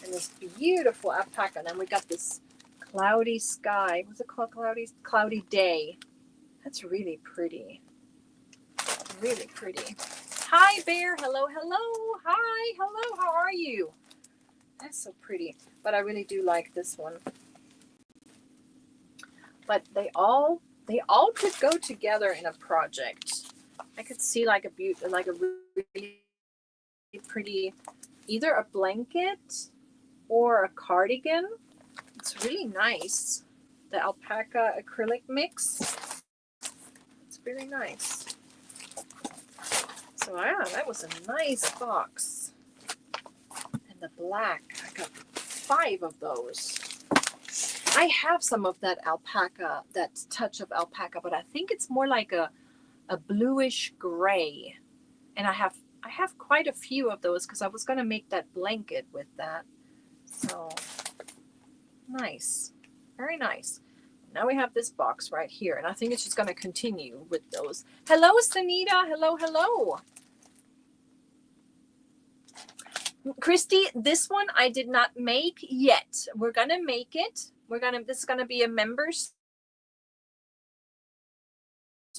And this beautiful alpaca. And then we got this cloudy sky. What's it called? Cloudy day. That's really pretty. Really pretty. Hi, Bear. Hello, hello. Hi, hello. How are you? That's so pretty. But I really do like this one. But they all could go together in a project. I could see like a really pretty, either a blanket or a cardigan. It's really nice. The alpaca acrylic mix. It's very nice. So yeah, that was a nice box. And the black, I got 5 of those. I have some of that alpaca, that touch of alpaca, but I think it's more like a bluish gray. And I have quite a few of those because I was going to make that blanket with that. So nice. Very nice. Now we have this box right here, and I think it's just going to continue with those. Hello, Sanita. Hello, hello. Christy, this one I did not make yet. We're going to make it. This is going to be a members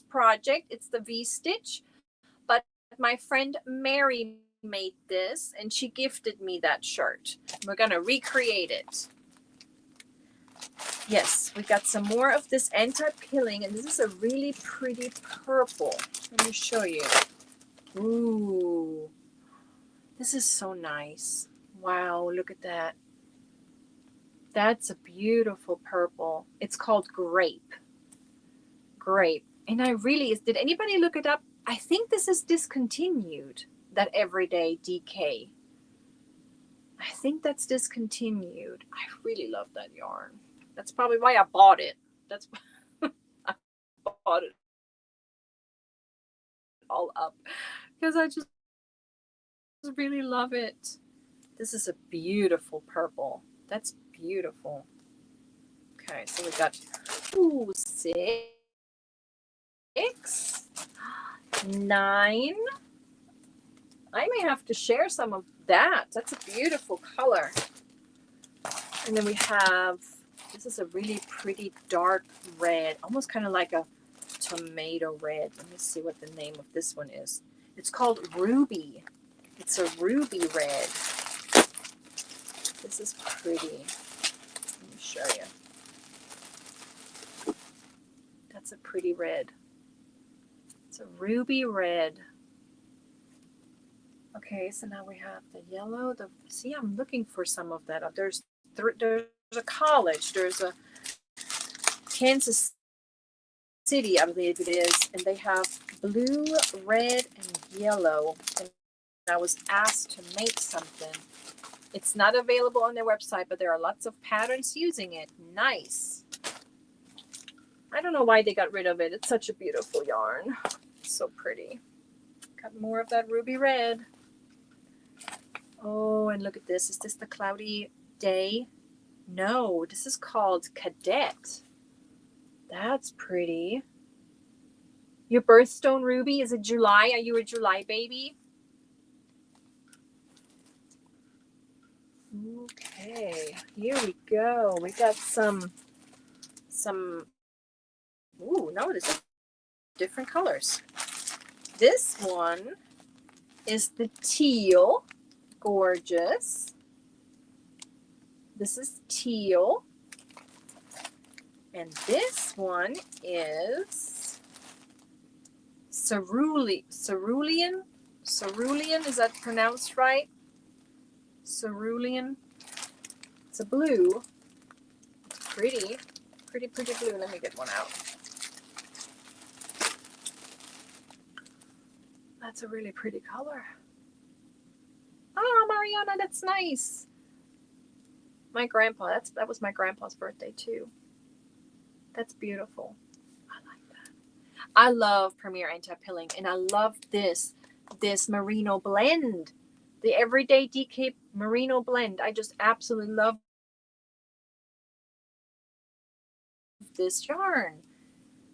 project. It's the V-stitch, but my friend Mary made this, and she gifted me that shirt. We're going to recreate it. Yes, we got some more of this anti-pilling, and this is a really pretty purple. Let me show you. Ooh, this is so nice. Wow, look at that. That's a beautiful purple. It's called Grape. Grape. And I really, did anybody look it up? I think this is discontinued, that Everyday DK. I think that's discontinued. I really love that yarn. That's probably why I bought it. I it all up because I just really love it. This is a beautiful purple. That's beautiful. Okay, so we got 6, 9. I may have to share some of that. That's a beautiful color. And then we have, this is a really pretty dark red, almost kind of like a tomato red. Let me see what the name of this one is. It's called Ruby. It's a ruby red. This is pretty. Let me show you. That's a pretty red. It's a ruby red. Okay, so now we have the yellow. See, I'm looking for some of that. There's a college. There's a Kansas City, I believe it is, and they have blue, red, and yellow. And I was asked to make something. It's not available on their website, but there are lots of patterns using it. Nice. I don't know why they got rid of it. It's such a beautiful yarn. It's so pretty. Got more of that ruby red. Oh, and look at this. Is this the cloudy day? No, this is called Cadet. That's pretty. Your birthstone, Ruby, is it July? Are you a July baby? Okay, here we go. We got some, ooh, no, this is different colors. This one is the teal. Gorgeous. This is teal. And this one is cerulean. Cerulean, is that pronounced right? Cerulean. It's a blue. It's pretty. Pretty blue. Let me get one out. That's a really pretty color. Oh, Mariana, that's nice. My grandpa, that was my grandpa's birthday too. That's beautiful. I like that. I love Premier Anti-Pilling, and I love this merino blend. The Everyday DK merino blend. I just absolutely love this yarn.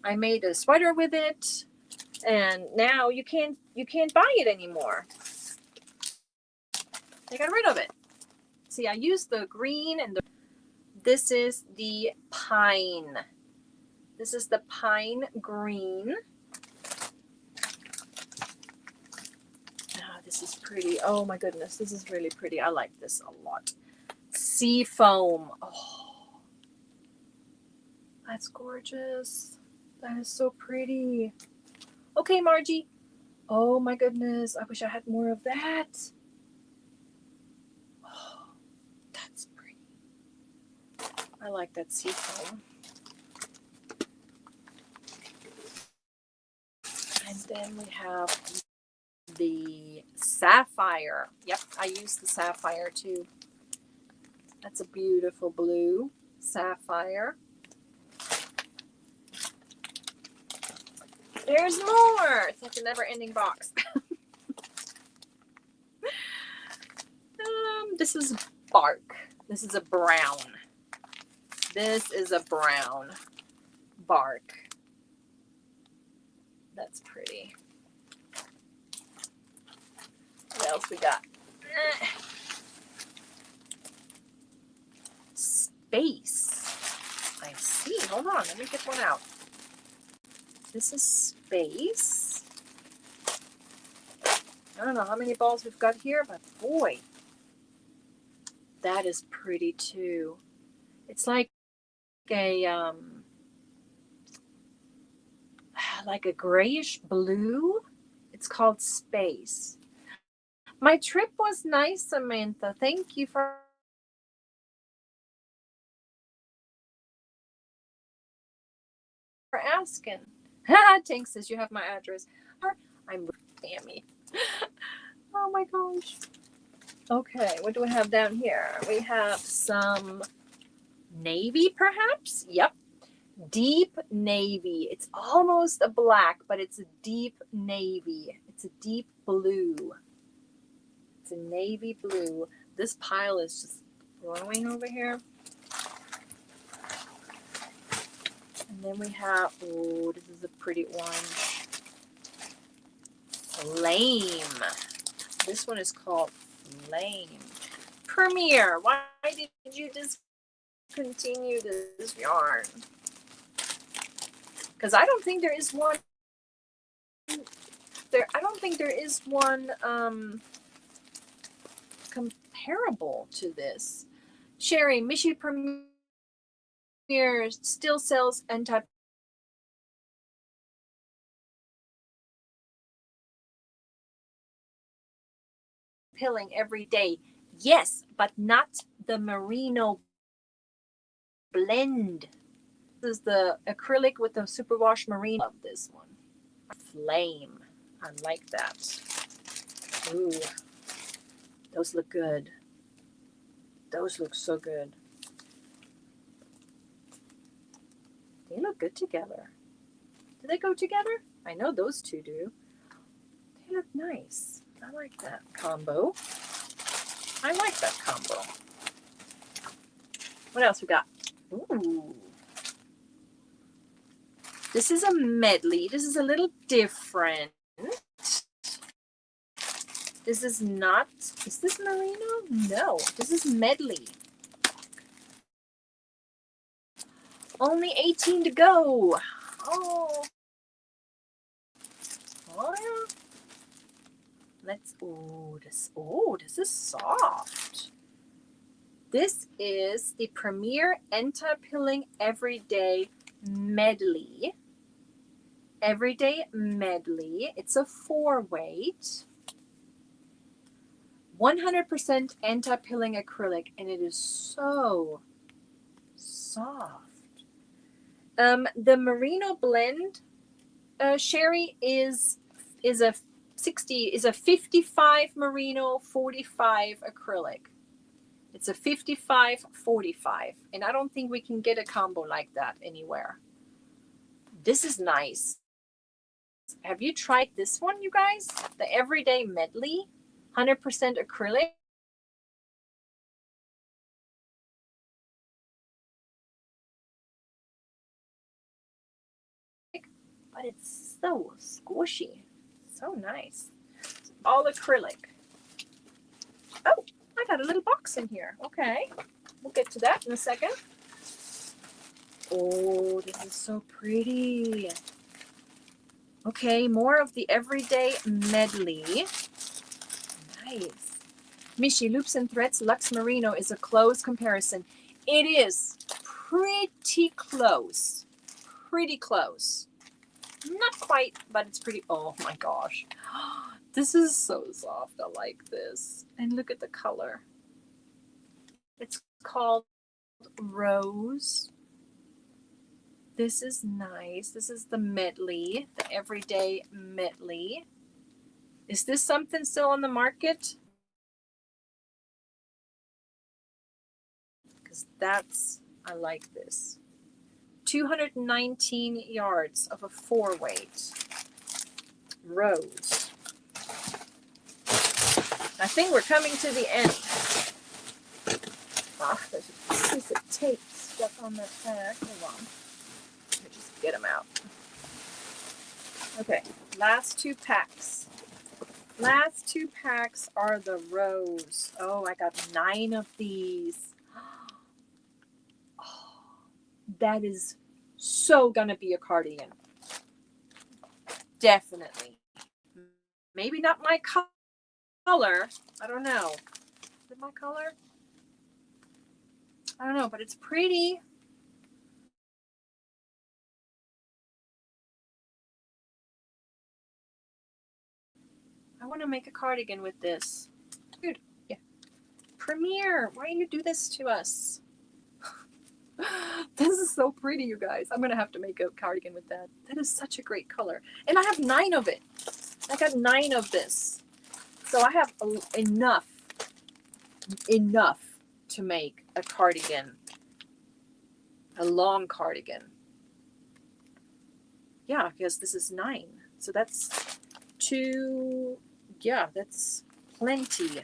I made a sweater with it, and now you can't buy it anymore. They got rid of it. See, I used the green and this is the pine. This is the pine green. Ah, this is pretty. Oh my goodness, this is really pretty. I like this a lot. Sea foam. Oh, that's gorgeous. That is so pretty. Okay, Margie. Oh my goodness, I wish I had more of that. Oh, that's pretty. I like that sea foam. And then we have the sapphire. Yep, I use the sapphire too. That's a beautiful blue sapphire. There's more. It's like a never-ending box. This is bark. This is a brown. This is a brown bark. That's pretty. What else we got? Space. I see. Hold on. Let me get one out. This is space. I don't know how many balls we've got here, but boy, that is pretty too. It's like a grayish blue. It's called Space. My trip was nice, Samantha. Thank you for asking. Tank says you have my address. I'm Tammy. Oh my gosh. Okay, what do we have down here? We have some navy, perhaps. Yep. Deep navy. It's almost a black, but it's a deep navy. It's a deep blue. It's a navy blue. This pile is just growing over here. And then we have, oh, this is a pretty one. Flame. This one is called Flame. Premier, why did you discontinue this yarn? Because I don't think there is one. I don't think there is one comparable to this. Sherry, Michi Premier still sells anti-pilling every day. Yes, but not the merino blend. This is the acrylic with the superwash merino. Love this one. Flame. I like that. Ooh. Those look good. Those look so good. They look good together. Do they go together? I know those two do. They look nice. I like that combo. I like that combo. What else we got? Ooh. This is a medley. This is a little different. This is not, is this merino? No, this is medley. Only 18 to go. Oh. Oh yeah. Let's, this is soft. This is the Premier Anti-Pilling Everyday Medley. Everyday Medley. It's a 4-weight. 100% anti-pilling acrylic, and it is so soft. The merino blend, Sherry, is a 55 merino, 45 acrylic. It's a 55-45, and I don't think we can get a combo like that anywhere. This is nice. Have you tried this one, you guys? The Everyday Medley, 100% acrylic. But it's so squishy. So nice. It's all acrylic. Oh, I got a little box in here. Okay. We'll get to that in a second. Oh, this is so pretty. Okay, more of the Everyday Medley. Nice. Michi, Loops and Threads Luxe Merino is a close comparison. It is pretty close. Pretty close. Not quite, but it's pretty. Oh my gosh. This is so soft. I like this. And look at the color. It's called Rose. This is nice. This is the medley, the Everyday Medley. Is this something still on the market? Because I like this. 219 yards of a 4-weight. Rose. I think we're coming to the end. Ah, there's a piece of tape stuck on that pack. Hold on. Let me just get them out. Okay, last 2 packs. Last 2 packs are the Rose. Oh, I got 9 of these. Oh, that is so gonna be a cardigan. Definitely. Maybe not my color. I don't know. Is it my color? I don't know, but it's pretty. I want to make a cardigan with this. Dude, yeah. Premier, why do you do this to us? This is so pretty, you guys. I'm going to have to make a cardigan with that. That is such a great color. And I have 9 of it. I got 9 of this. So I have enough to make a cardigan. A long cardigan. Yeah, because this is 9. So that's 2. Yeah, that's plenty.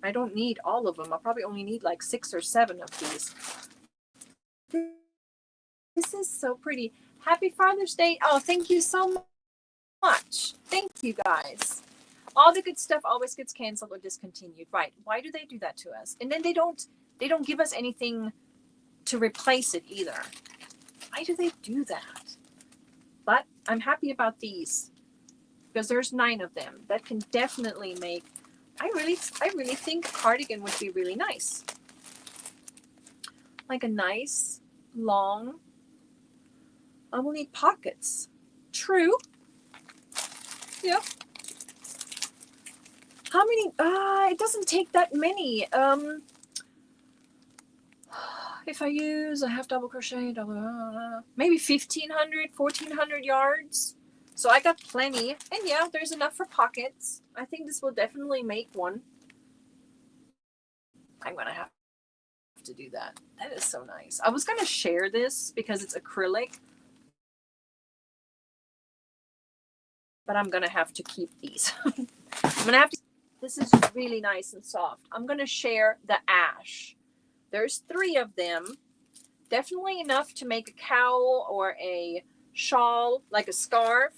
I don't need all of them. I'll probably only need like 6 or 7 of these. This is so pretty. Happy Father's Day. Oh, thank you so much. Thank you, guys. All the good stuff always gets canceled or discontinued. Right. Why do they do that to us? And then they don't give us anything to replace it either. Why do they do that? But I'm happy about these because there's 9 of them. That can definitely make, I really think a cardigan would be really nice. Like a nice, long, I will need pockets. True. Yep. How many? It doesn't take that many. If I use, I have double crochet, maybe 1,500, 1,400 yards. So I got plenty. And yeah, there's enough for pockets. I think this will definitely make one. I'm going to have to do that. That is so nice. I was going to share this because it's acrylic. But I'm going to have to keep these. I'm going to have to. This is really nice and soft. I'm going to share the ash. There's 3 of them. Definitely enough to make a cowl or a shawl, like a scarf.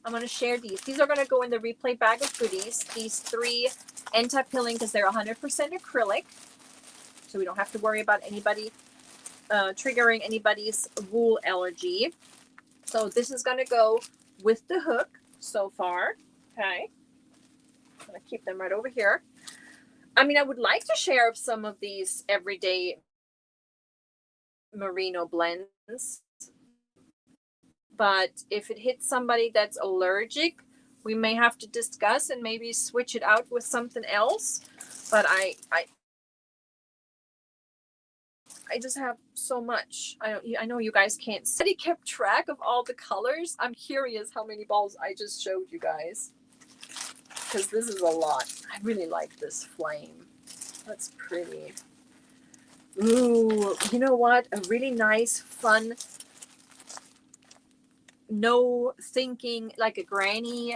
I'm going to share these. These are going to go in the replay bag of goodies. These 3 anti-pilling because they're 100% acrylic. So we don't have to worry about anybody triggering anybody's wool allergy. So this is going to go with the hook so far. Okay. I'm going to keep them right over here. I mean, I would like to share some of these everyday merino blends, but if it hits somebody that's allergic, we may have to discuss and maybe switch it out with something else. But I just have so much. I know you guys can't see. He kept track of all the colors. I'm curious how many balls I just showed you guys, because this is a lot. I really like this flame. That's pretty. Ooh, you know what? A really nice, fun, no thinking, like a granny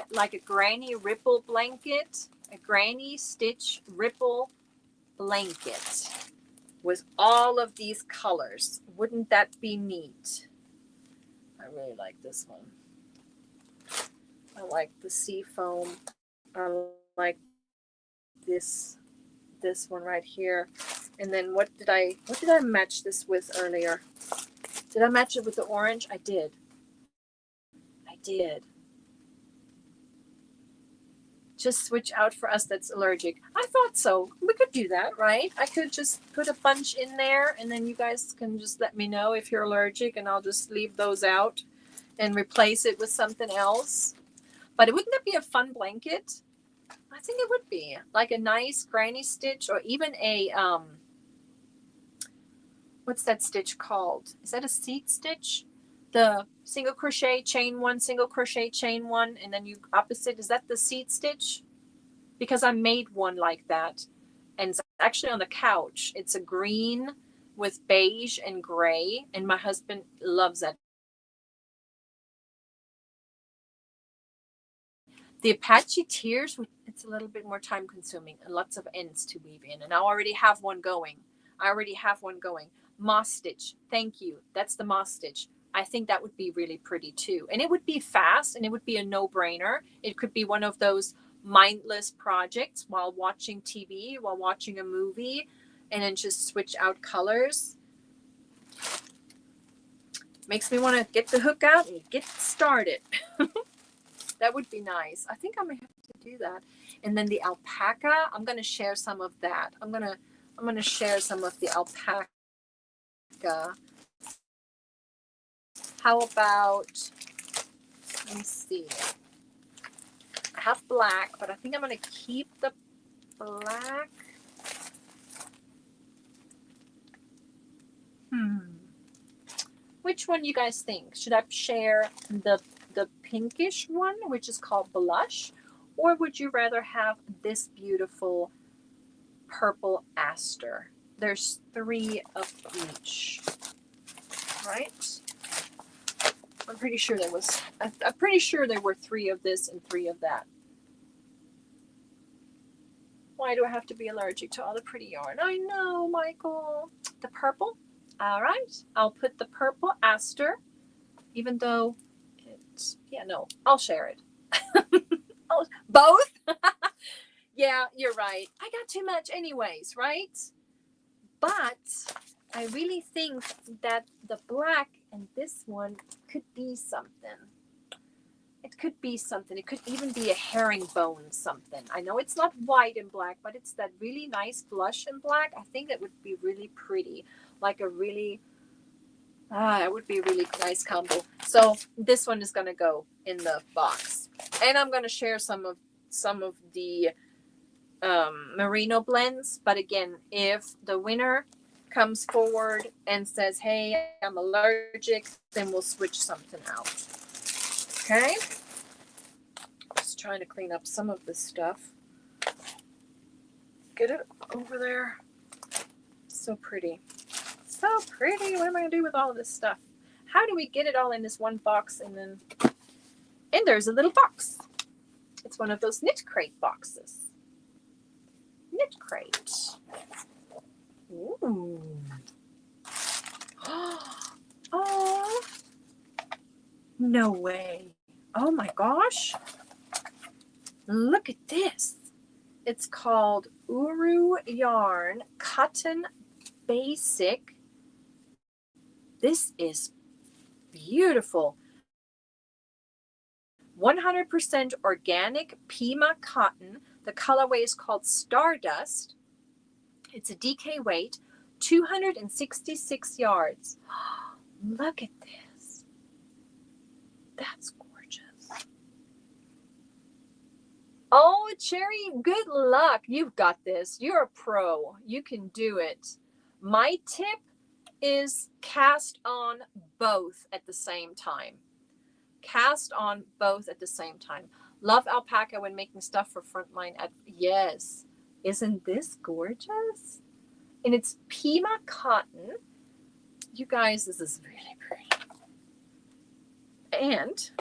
ripple blanket, a granny stitch ripple blanket with all of these colors. Wouldn't that be neat? I really like this one. I like the sea foam. I like this one right here. And then what did I match this with earlier? Did I match it with the orange? I did. Just switch out for us that's allergic. I thought so. We could do that, right? I could just put a bunch in there and then you guys can just let me know if you're allergic and I'll just leave those out and replace it with something else. But wouldn't that be a fun blanket? I think it would be. Like a nice granny stitch or even a, what's that stitch called? Is that a seat stitch? The single crochet, chain 1, single crochet, chain 1, and then you opposite. Is that the seat stitch? Because I made one like that. And it's actually on the couch. It's a green with beige and gray. And my husband loves that. The Apache Tears, it's a little bit more time consuming and lots of ends to weave in. And I already have one going. Moss stitch. Thank you. That's the moss stitch. I think that would be really pretty too. And it would be fast and it would be a no-brainer. It could be one of those mindless projects while watching TV, while watching a movie, and then just switch out colors. Makes me want to get the hook out and get started. That would be nice. I think I may have to do that. And then the alpaca, I'm going to share some of that. I'm going to share some of the alpaca. How about, let me see. I have black, but I think I'm going to keep the black. Which one you guys think? Should I share the pinkish one, which is called Blush, or would you rather have this beautiful purple aster? There's 3 of each, right? I'm pretty sure there was, I'm pretty sure there were 3 of this and 3 of that. Why do I have to be allergic to all the pretty yarn? I know, Michael. The purple? All right. I'll put the purple Aster, even though it's, yeah, no, I'll share it. Oh, both? Yeah, you're right. I got too much anyways, right? But I really think that the black and this one could be something. It could be something. It could even be a herringbone something. I know it's not white and black, but it's that really nice blush and black. I think that would be really pretty. Like a really, it would be a really nice combo. So this one is going to go in the box. And I'm going to share some of the merino blends. But again, if the winner comes forward and says, hey, I'm allergic, then we'll switch something out. Okay, just trying to clean up some of this stuff. Get it over there. So pretty. So pretty. What am I going to do with all of this stuff? How do we get it all in this one box? And there's a little box. It's one of those knit crate boxes. Knit crate. Ooh. Oh. No way. Oh my gosh. Look at this. It's called Uru Yarn Cotton Basic. This is beautiful. 100% organic Pima cotton. The colorway is called Stardust. It's a DK weight, 266 yards. Look at this. That's gorgeous. Oh, Cherry, good luck. You've got this. You're a pro. You can do it. My tip is cast on both at the same time. Cast on both at the same time. Love alpaca when making stuff for frontline. Yes. Isn't this gorgeous? And it's Pima cotton. You guys, this is really pretty. And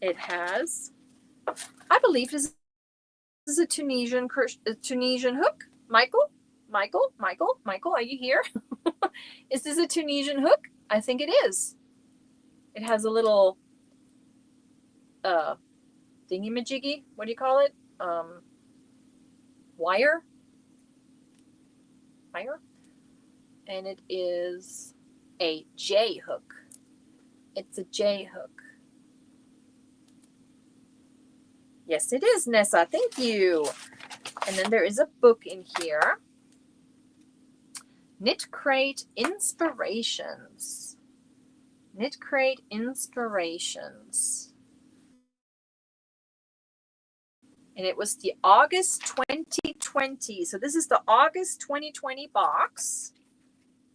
it has, I believe this is a Tunisian hook. Michael, are you here? Is this a Tunisian hook? I think it is. It has a little thingy-majiggy. What do you call it? Wire. And it is a J hook. It's a J hook. Yes, it is, Nessa. Thank you. And then there is a book in here. Knit Crate Inspirations. Knit Crate Inspirations. And it was the August 2020. So this is the August 2020 box.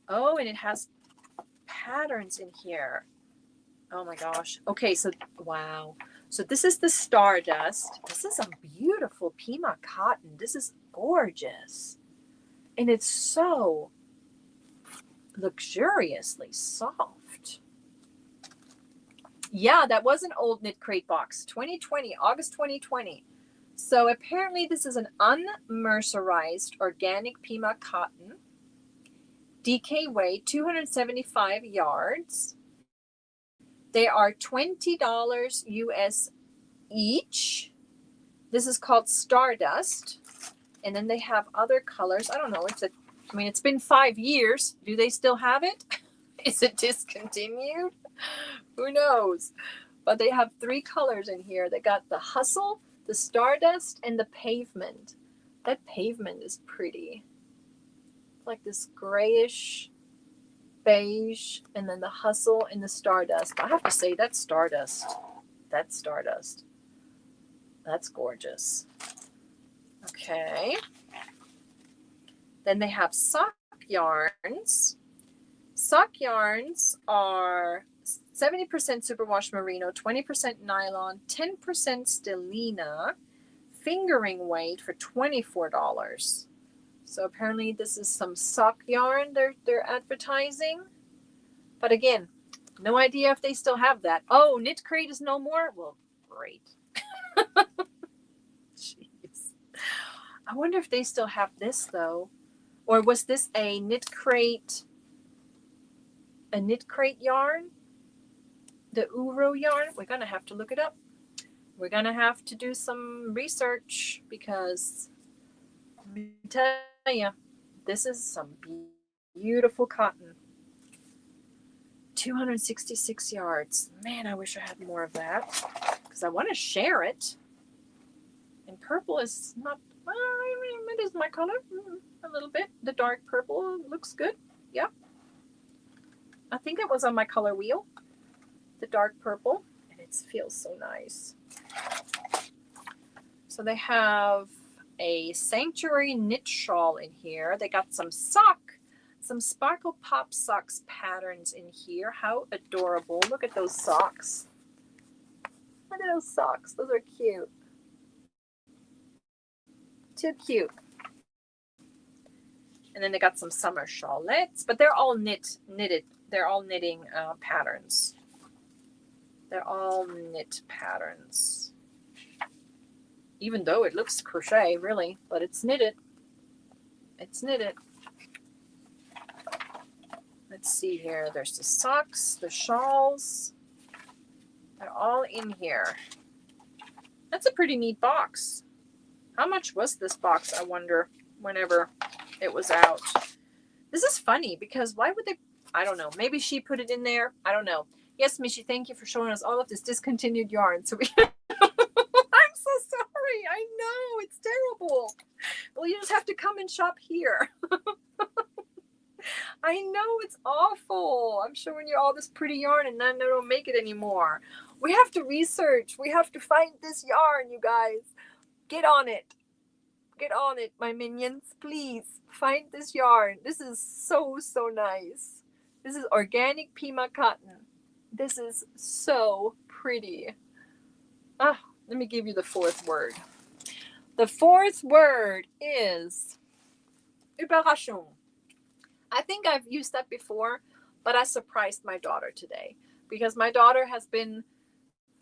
Oh, and it has patterns in here. Oh my gosh. Okay, so wow. So this is the Stardust. This is a beautiful Pima cotton. This is gorgeous. And it's so luxuriously soft. Yeah, that was an old Knit Crate box. 2020, August 2020. So apparently this is an unmercerized organic Pima cotton. DK weight, 275 yards. They are $20 US each. This is called Stardust. And then they have other colors. I don't know. It's been 5 years. Do they still have it? Is it discontinued? Who knows? But they have 3 colors in here. They got the Hustle, the Stardust, and the Pavement. That Pavement is pretty. Like this grayish beige, and then the Hustle and the Stardust. I have to say, that's Stardust. That's Stardust. That's gorgeous. Okay. Then they have sock yarns. Sock yarns are 70% superwash merino, 20% nylon, 10% stellina, fingering weight for $24. So apparently this is some sock yarn they're advertising. But again, No idea if they still have that. Oh, Knit Crate is no more? Well, great. Jeez. I wonder if they still have this, though. Or was this a Knit Crate yarn? The Uro yarn? We're going to have to look it up. We're going to have to do some research because, let me tell you, this is some beautiful cotton. 266 yards. Man, I wish I had more of that because I want to share it. And purple is not, well, it is my color a little bit. The dark purple looks good. Yep. I think it was on my color wheel. The dark purple. And it feels so nice. So they have a Sanctuary knit shawl in here. They got some Sparkle Pop Socks patterns in here. How adorable. Look at those socks. Look at those socks. Those are cute. Too cute. And then they got some summer shawlettes, but they're all knitted. They're all knitting patterns. They're all knit patterns. Even though it looks crochet, really, but it's knitted. It's knitted. Let's see here. There's the socks, the shawls. They're all in here. That's a pretty neat box. How much was this box, I wonder, whenever it was out? This is funny because why would they? I don't know. Maybe she put it in there. I don't know. Yes, Michi, thank you for showing us all of this discontinued yarn. So we. I'm so sorry. I know. It's terrible. Well, you just have to come and shop here. I know it's awful. I'm showing you all this pretty yarn and then they don't make it anymore. We have to research. We have to find this yarn, you guys. Get on it. Get on it, my minions. Please find this yarn. This is so, so nice. This is organic Pima cotton. This is so pretty. Ah, let me give you the fourth word. The fourth word is Überraschung. I think I've used that before, but I surprised my daughter today because my daughter has been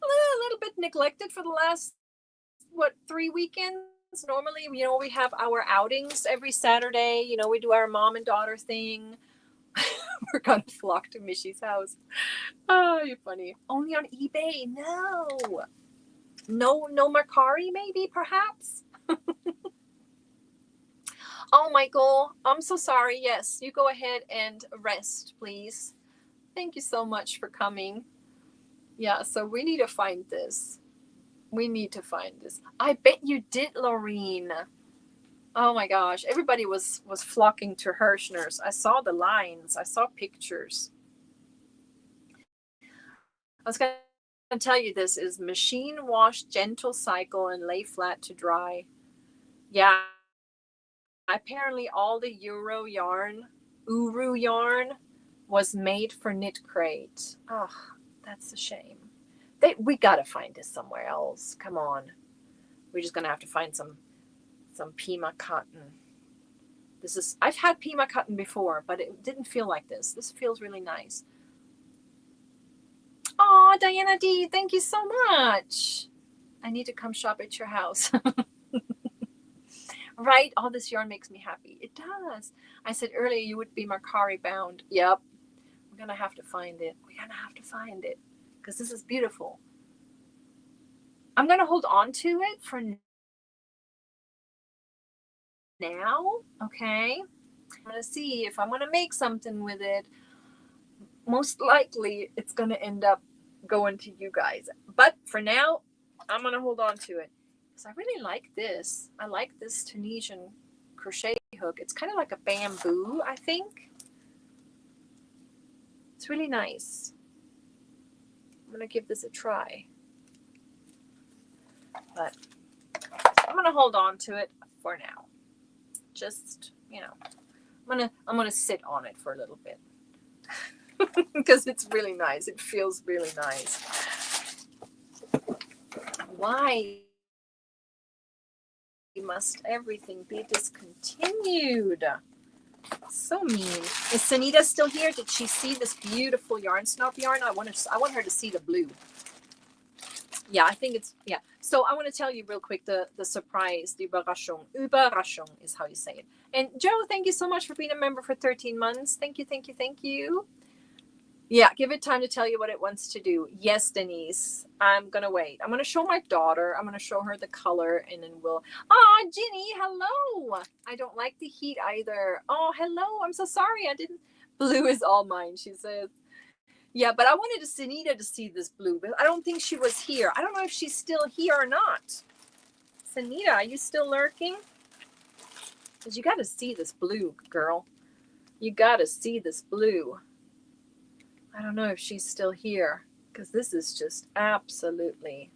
a little bit neglected for the last, 3 weekends? Normally, we have our outings every Saturday. We do our mom and daughter thing. We're going to flock to Michi's house. Oh, you're funny. Only on eBay? No. No MERCARI, maybe, perhaps? Oh, Michael, I'm so sorry. Yes, you go ahead and rest, please. Thank you so much for coming. Yeah, so we need to find this. We need to find this. I bet you did, Laureen. Oh my gosh, everybody was flocking to Hirschner's. I saw the lines. I saw pictures. I was going to tell you this is machine wash, gentle cycle, and lay flat to dry. Yeah. Apparently all the Uru yarn was made for Knit Crate. Oh, that's a shame. We got to find this somewhere else. Come on. We're just going to have to find some Pima cotton. I've had Pima cotton before, but it didn't feel like this. This feels really nice. Oh, Diana D, thank you so much. I need to come shop at your house. Right? All this yarn makes me happy. It does. I said earlier you would be MERCARI bound. Yep. We're going to have to find it. We're going to have to find it because this is beautiful. I'm going to hold on to it for now. Okay. I'm going to see if I'm going to make something with it. Most likely it's going to end up going to you guys. But for now, I'm going to hold on to it. I really like this. I like this Tunisian crochet hook. It's kind of like a bamboo, I think. It's really nice. I'm going to give this a try. But I'm going to hold on to it for now. Just, I'm going to sit on it for a little bit. Because it's really nice. It feels really nice. Why must everything be discontinued? So mean. Is Sunita still here? Did she see this beautiful yarn Snob yarn? I want her to see the blue. Yeah, I think it's, yeah. So I want to tell you real quick the surprise, the Überraschung. Überraschung is how you say it. And Joe, thank you so much for being a member for 13 months. Thank you, thank you, thank you. Yeah, give it time to tell you what it wants to do. Yes, Denise, I'm going to wait. I'm going to show my daughter. I'm going to show her the color and then we'll... Oh, Ginny, hello. I don't like the heat either. Oh, hello. I'm so sorry. I didn't... Blue is all mine, she says. Yeah, but I wanted Sunita to see this blue, but I don't think she was here. I don't know if she's still here or not. Sunita, are you still lurking? Because you got to see this blue, girl. You got to see this blue. I don't know if she's still here because this is just absolutely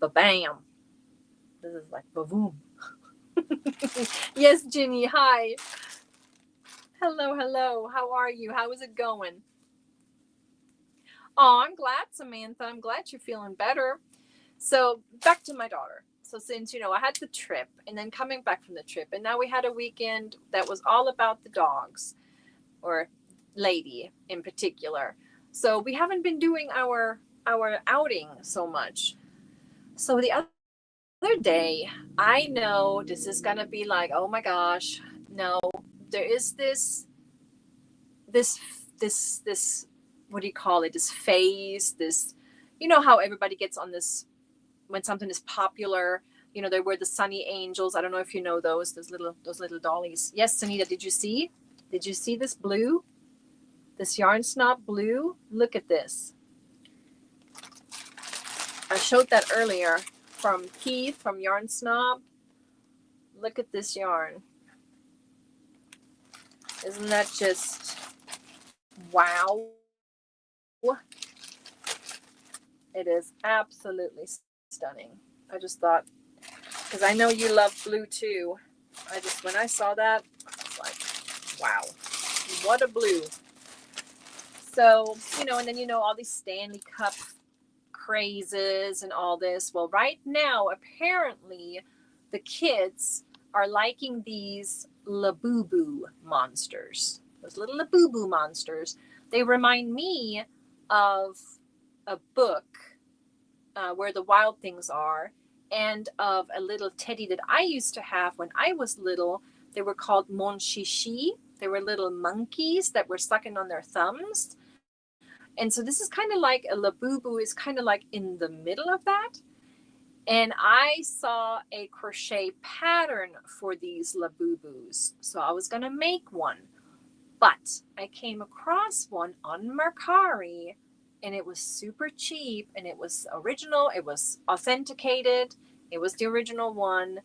ba-bam. This is like ba-boom. Yes, Ginny, hi. Hello, hello. How are you? How is it going? Oh, I'm glad, Samantha. I'm glad you're feeling better. So back to my daughter. So since, you know, I had the trip and then coming back from the trip and now we had a weekend that was all about the dogs or lady in particular. So we haven't been doing our outing so much. So the other day, I know this is gonna be like, oh my gosh, no, there is this what do you call it? This phase, this, you know how everybody gets on this when something is popular. You know, there were the Sunny Angels. I don't know if you know those little dollies. Yes, Sunita, did you see? Did you see this blue? This Yarn Snob blue, look at this. I showed that earlier from Keith from Yarn Snob. Look at this yarn. Isn't that just wow? It is absolutely stunning. I just thought, because I know you love blue too. When I saw that, I was like, wow, what a blue. So, you know, and then, you know, all these Stanley Cup crazes and all this. Well, right now, apparently, the kids are liking these Labubu monsters. Those little Labubu monsters. They remind me of a book where the wild things are and of a little teddy that I used to have when I was little. They were called Mon Chichi. They were little monkeys that were sucking on their thumbs. And so this is kind of like a Labubu is kind of like in the middle of that. And I saw a crochet pattern for these Labubus. So I was going to make one. But I came across one on MERCARI and it was super cheap and it was original. It was authenticated. It was the original one.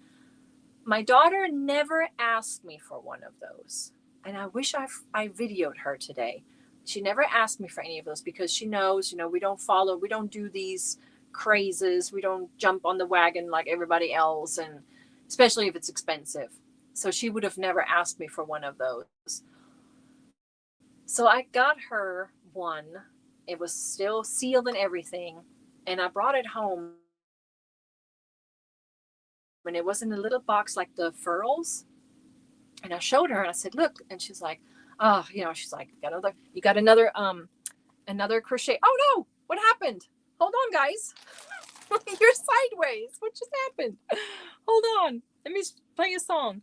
My daughter never asked me for one of those. And I wish I videoed her today. She never asked me for any of those because she knows, you know, we don't do these crazes. We don't jump on the wagon like everybody else, and especially if it's expensive. So she would have never asked me for one of those. So I got her one. It was still sealed and everything. And I brought it home. And it was in a little box like the Furls. And I showed her and I said, look. And she's like, oh, you know, she's like, you got another crochet. Oh no, what happened? Hold on, guys. You're sideways. What just happened? Hold on. Let me play a song.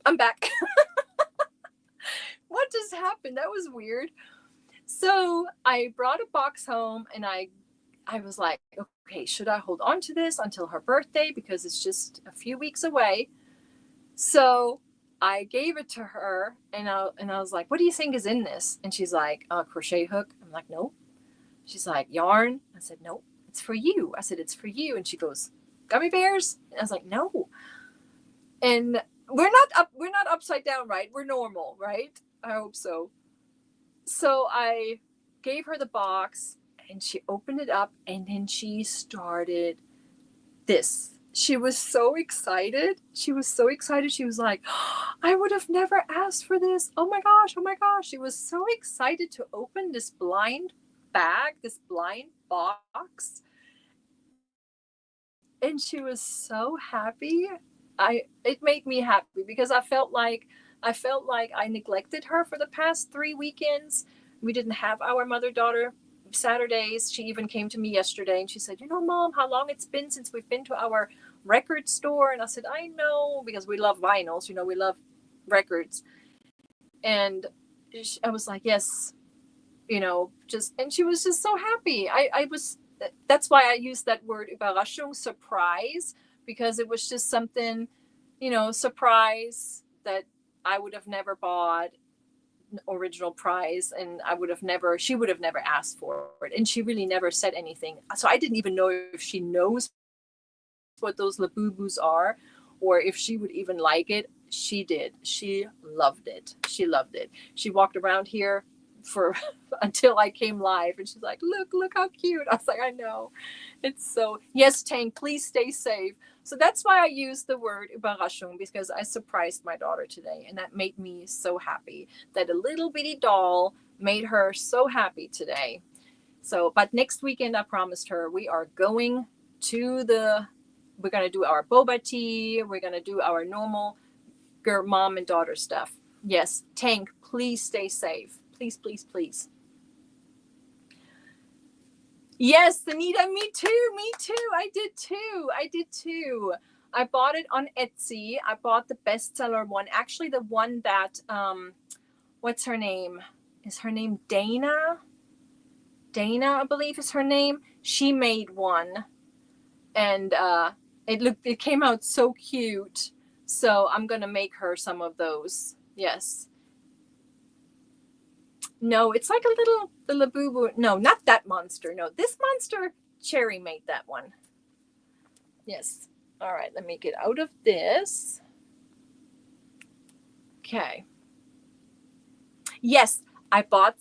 I'm back. What just happened? That was weird. So I brought a box home and I was like, okay, should I hold on to this until her birthday? Because it's just a few weeks away. So I gave it to her and I was like, what do you think is in this? And she's like, a crochet hook. I'm like, no. She's like, yarn. I said, no, it's for you. I said, it's for you. And she goes, gummy bears? And I was like, no. And we're not upside down, right? We're normal, right? I hope so. So I gave her the box and she opened it up and then she started this. she was so excited. She was so excited. She was like, oh, I would have never asked for this. Oh my gosh. Oh my gosh. She was so excited to open this blind bag, this blind box. And she was so happy. It made me happy because I felt like I neglected her for the past 3 weekends. We didn't have our mother-daughter Saturdays. She even came to me yesterday and she said, you know, Mom, how long it's been since we've been to our record store. And I said, I know, because we love vinyls, you know, we love records. And I was like, yes, you know, just, and she was just so happy. That's why I used that word Überraschung, surprise, because it was just something, you know, surprise that I would have never bought original price, and she would have never asked for it, and she really never said anything. So I didn't even know if she knows what those Labubus are, or if she would even like it. She did. She loved it. She walked around here for until I came live, and she's like, look how cute. I was like, I know. It's so, yes, Tank, please stay safe. So that's why I use the word Überraschung, because I surprised my daughter today, and that made me so happy. That a little bitty doll made her so happy today. So, but next weekend I promised her we are going to we're going to do our boba tea. We're going to do our normal mom and daughter stuff. Yes, Tank, please stay safe. Please, please, please. Yes, Anita, me too. I did too. I bought it on Etsy. I bought the bestseller one. Actually, the one that, what's her name? Is her name Dana? Dana, I believe is her name. She made one. And it came out so cute. So I'm going to make her some of those. Yes. No, it's like the Labubu. No, not that monster. No, this monster, Cherry made that one. Yes. All right, let me get out of this. Okay. Yes, I bought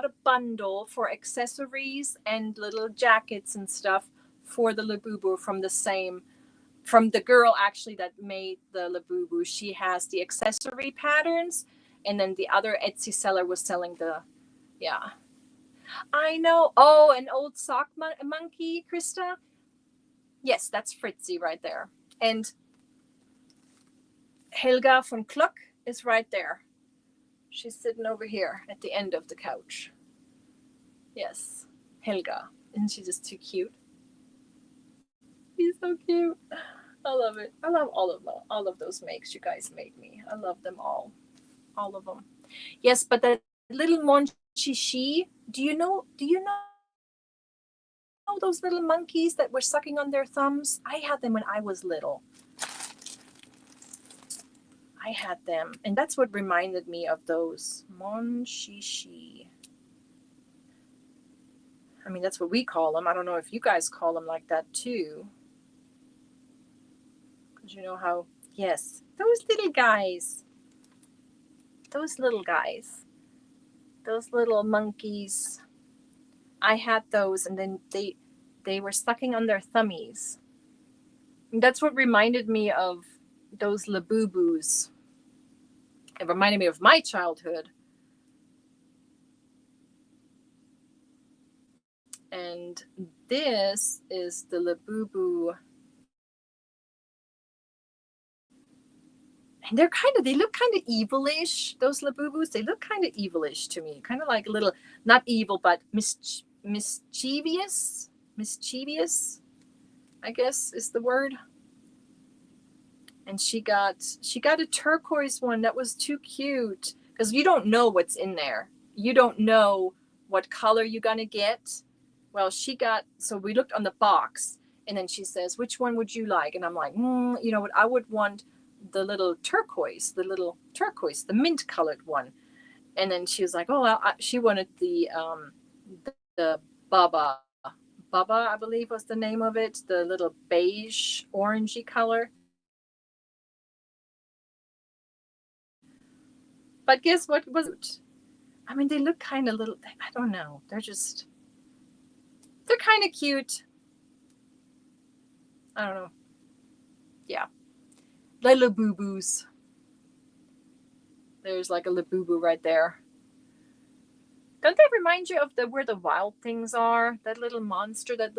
a bundle for accessories and little jackets and stuff for the Labubu from the girl actually that made the Labubu. She has the accessory patterns, and then the other Etsy seller was selling yeah. I know. Oh, an old sock monkey, Krista? Yes, that's Fritzy right there. And Helga von Kluck is right there. She's sitting over here at the end of the couch. Yes, Helga. Isn't she just too cute? She's so cute. I love it. I love all of those makes you guys made me. I love them all of them. Yes, but that little Monchichi, do you know those little monkeys that were sucking on their thumbs? I had them when I was little. I had them, and that's what reminded me of those Monchichi. I mean, that's what we call them. I don't know if you guys call them like that too. Because you know how, yes, those little guys. Those little monkeys. I had those, and then they were sucking on their thummies. And that's what reminded me of those Labubus. It reminded me of my childhood. And this is the Labubu. And they look kind of evilish, those Labubus. They look kind of evilish to me. Kind of like a little, not evil, but mischievous, I guess is the word. And she got a turquoise one that was too cute, because you don't know what's in there. You don't know what color you're gonna get. Well, so we looked on the box, and then she says, which one would you like? And I'm like, you know what, I would want the little turquoise, the mint colored one. And then she was like, oh, she wanted the Baba, I believe was the name of it, the little beige orangey color. But guess what was it? I mean, they look kind of little, I don't know. They're kind of cute. I don't know. Yeah. Little boo-boos. There's like a labubu right there. Don't they remind you of where the wild things are? That little monster, that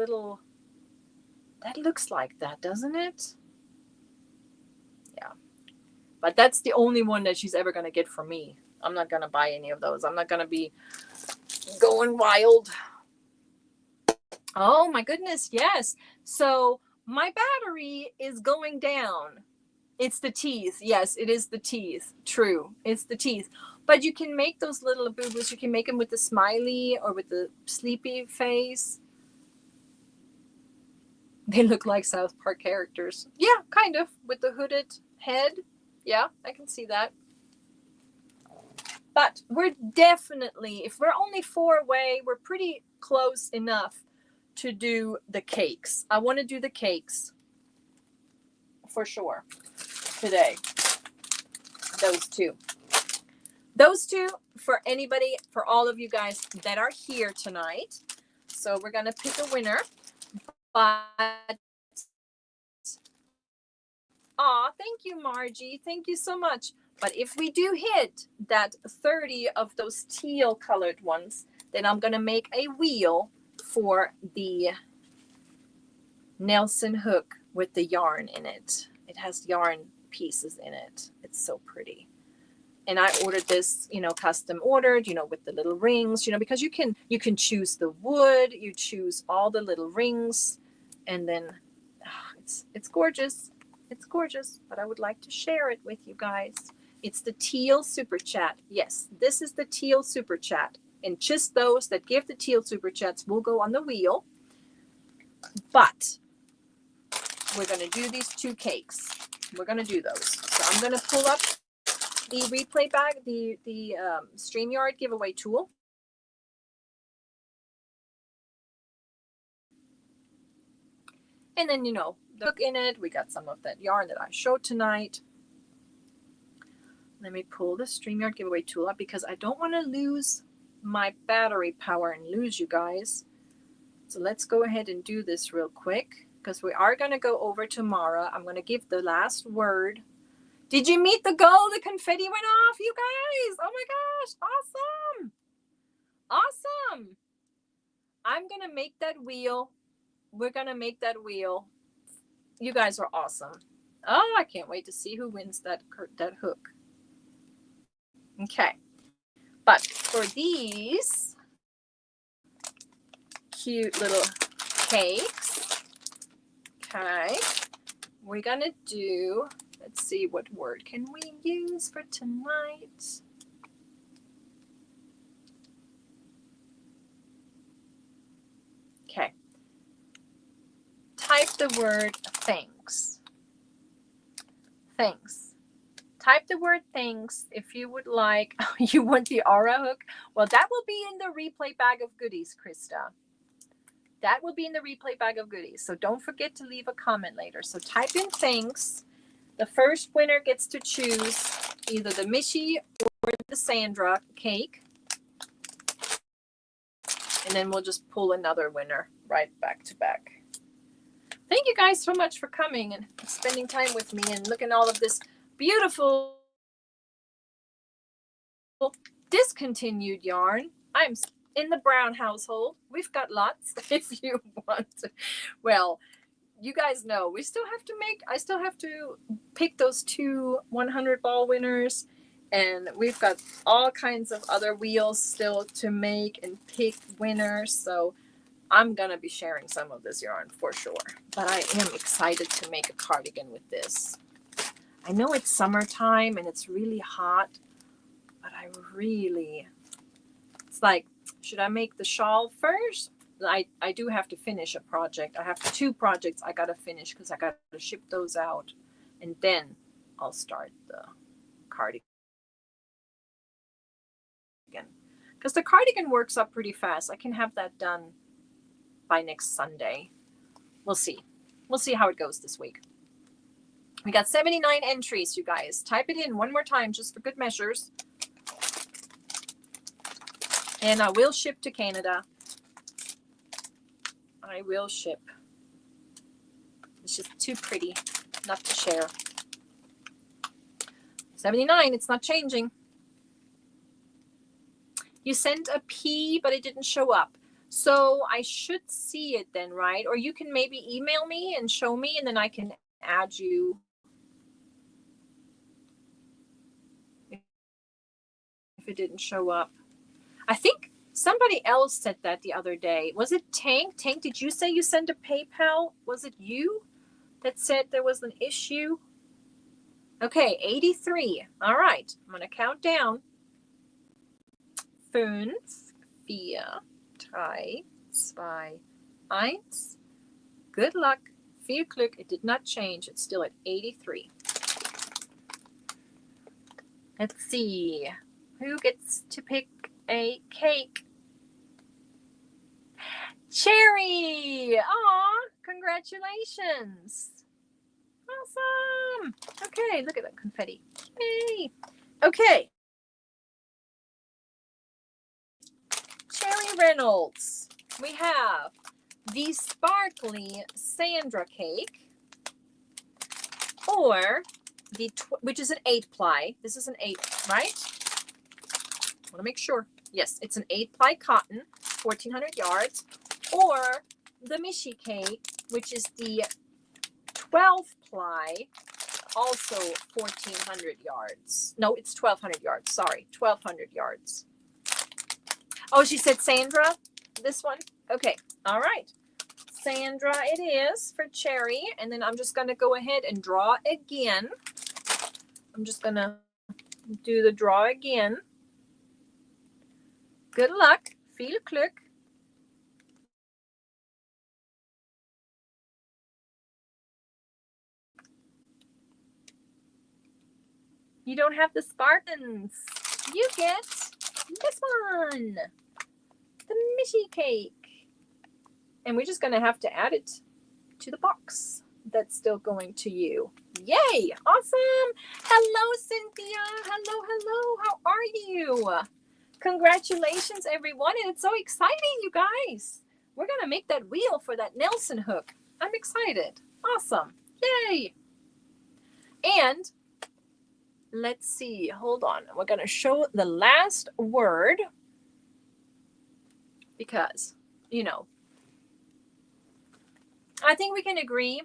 looks like that, doesn't it? Yeah. But that's the only one that she's ever going to get from me. I'm not going to buy any of those. I'm not going to be going wild. Oh my goodness, yes. So my battery is going down. It's the teeth. Yes, it is the teeth. True. It's the teeth. But you can make those little boo-boos. You can make them with the smiley or with the sleepy face. They look like South Park characters. Yeah, kind of. With the hooded head. Yeah, I can see that. But we're definitely, if we're only 4 away, we're pretty close enough to do the cakes. I want to do the cakes for sure today. Those two for anybody, for all of you guys that are here tonight. So we're going to pick a winner. But thank you, Margie. Thank you so much. But if we do hit that 30 of those teal colored ones, then I'm going to make a wheel for the Nelson hook with the yarn in it. It has yarn pieces in it. It's so pretty. And I ordered this, custom ordered, with the little rings, because you can choose the wood, you choose all the little rings, and then it's gorgeous. It's gorgeous, but I would like to share it with you guys. It's the teal super chat. Yes, this is the teal super chat. And just those that give the teal super chats will go on the wheel. But we're going to do these 2 cakes. We're going to do those. So I'm going to pull up the replay bag, the StreamYard giveaway tool. And then, the hook in it. We got some of that yarn that I showed tonight. Let me pull the StreamYard giveaway tool up because I don't want to lose my battery power and lose you guys. So let's go ahead and do this real quick because we are going to go over tomorrow. I'm going to give the last word. Did you meet the goal? The confetti went off, you guys. Oh my gosh. Awesome. Awesome. I'm going to make that wheel. We're going to make that wheel. You guys are awesome. Oh, I can't wait to see who wins that hook. Okay. But for these cute little cakes, okay, we're going to do, let's see, what word can we use for tonight? Okay. Type the word thanks. Thanks. Type the word thanks if you would like. You want the Aura hook? Well, that will be in the replay bag of goodies, Krista. That will be in the replay bag of goodies. So don't forget to leave a comment later. So type in thanks. The first winner gets to choose either the Michi or the Sandra cake. And then we'll just pull another winner right back to back. Thank you guys so much for coming and spending time with me and looking at all of this beautiful discontinued yarn. I'm in the Brown household. We've got lots if you want to. Well, you guys know I still have to pick those 2 100 ball winners, and we've got all kinds of other wheels still to make and pick winners. So I'm gonna be sharing some of this yarn for sure, but I am excited to make a cardigan with this. I know it's summertime and it's really hot, but it's like, should I make the shawl first? I do have to finish a project. I have 2 projects I gotta finish because I gotta ship those out, and then I'll start the cardigan. Because the cardigan works up pretty fast. I can have that done by next Sunday. We'll see. We'll see how it goes this week. We got 79 entries, you guys. Type it in one more time just for good measures. And I will ship to Canada. I will ship. It's just too pretty not to share. 79, it's not changing. You sent a P, but it didn't show up. So I should see it then, right? Or you can maybe email me and show me, and then I can add you. If it didn't show up. I think somebody else said that the other day. Was it Tank? Tank, did you say you sent a PayPal? Was it you that said there was an issue? Okay, 83. All right, I'm going to count down. 5, 4, 3, 2, 1. Good luck. Viel Glück. It did not change. It's still at 83. Let's see. Who gets to pick a cake? Cherry! Aw, congratulations. Awesome. Okay, look at that confetti. Yay. Okay. Cherry Reynolds. We have the sparkly Sandra cake, or the which is an 8-ply. This is an 8, right? I want to make sure. Yes, it's an 8-ply cotton, 1,400 yards, or the Michi cake, which is the 12-ply, also 1,400 yards. No, it's 1,200 yards. Sorry, 1,200 yards. Oh, she said Sandra, this one? Okay, all right. Sandra it is for Cherry, and then I'm just going to go ahead and draw again. I'm just going to do the draw again. Good luck. Viel Glück. You don't have the Spartans. You get this one. The Michi cake. And we're just going to have to add it to the box. That's still going to you. Yay! Awesome! Hello, Cynthia. Hello, hello. How are you? Congratulations, everyone. And it's so exciting, you guys. We're going to make that wheel for that Nelson hook. I'm excited. Awesome. Yay! And let's see. Hold on. We're going to show the last word because, you know, I think we can agree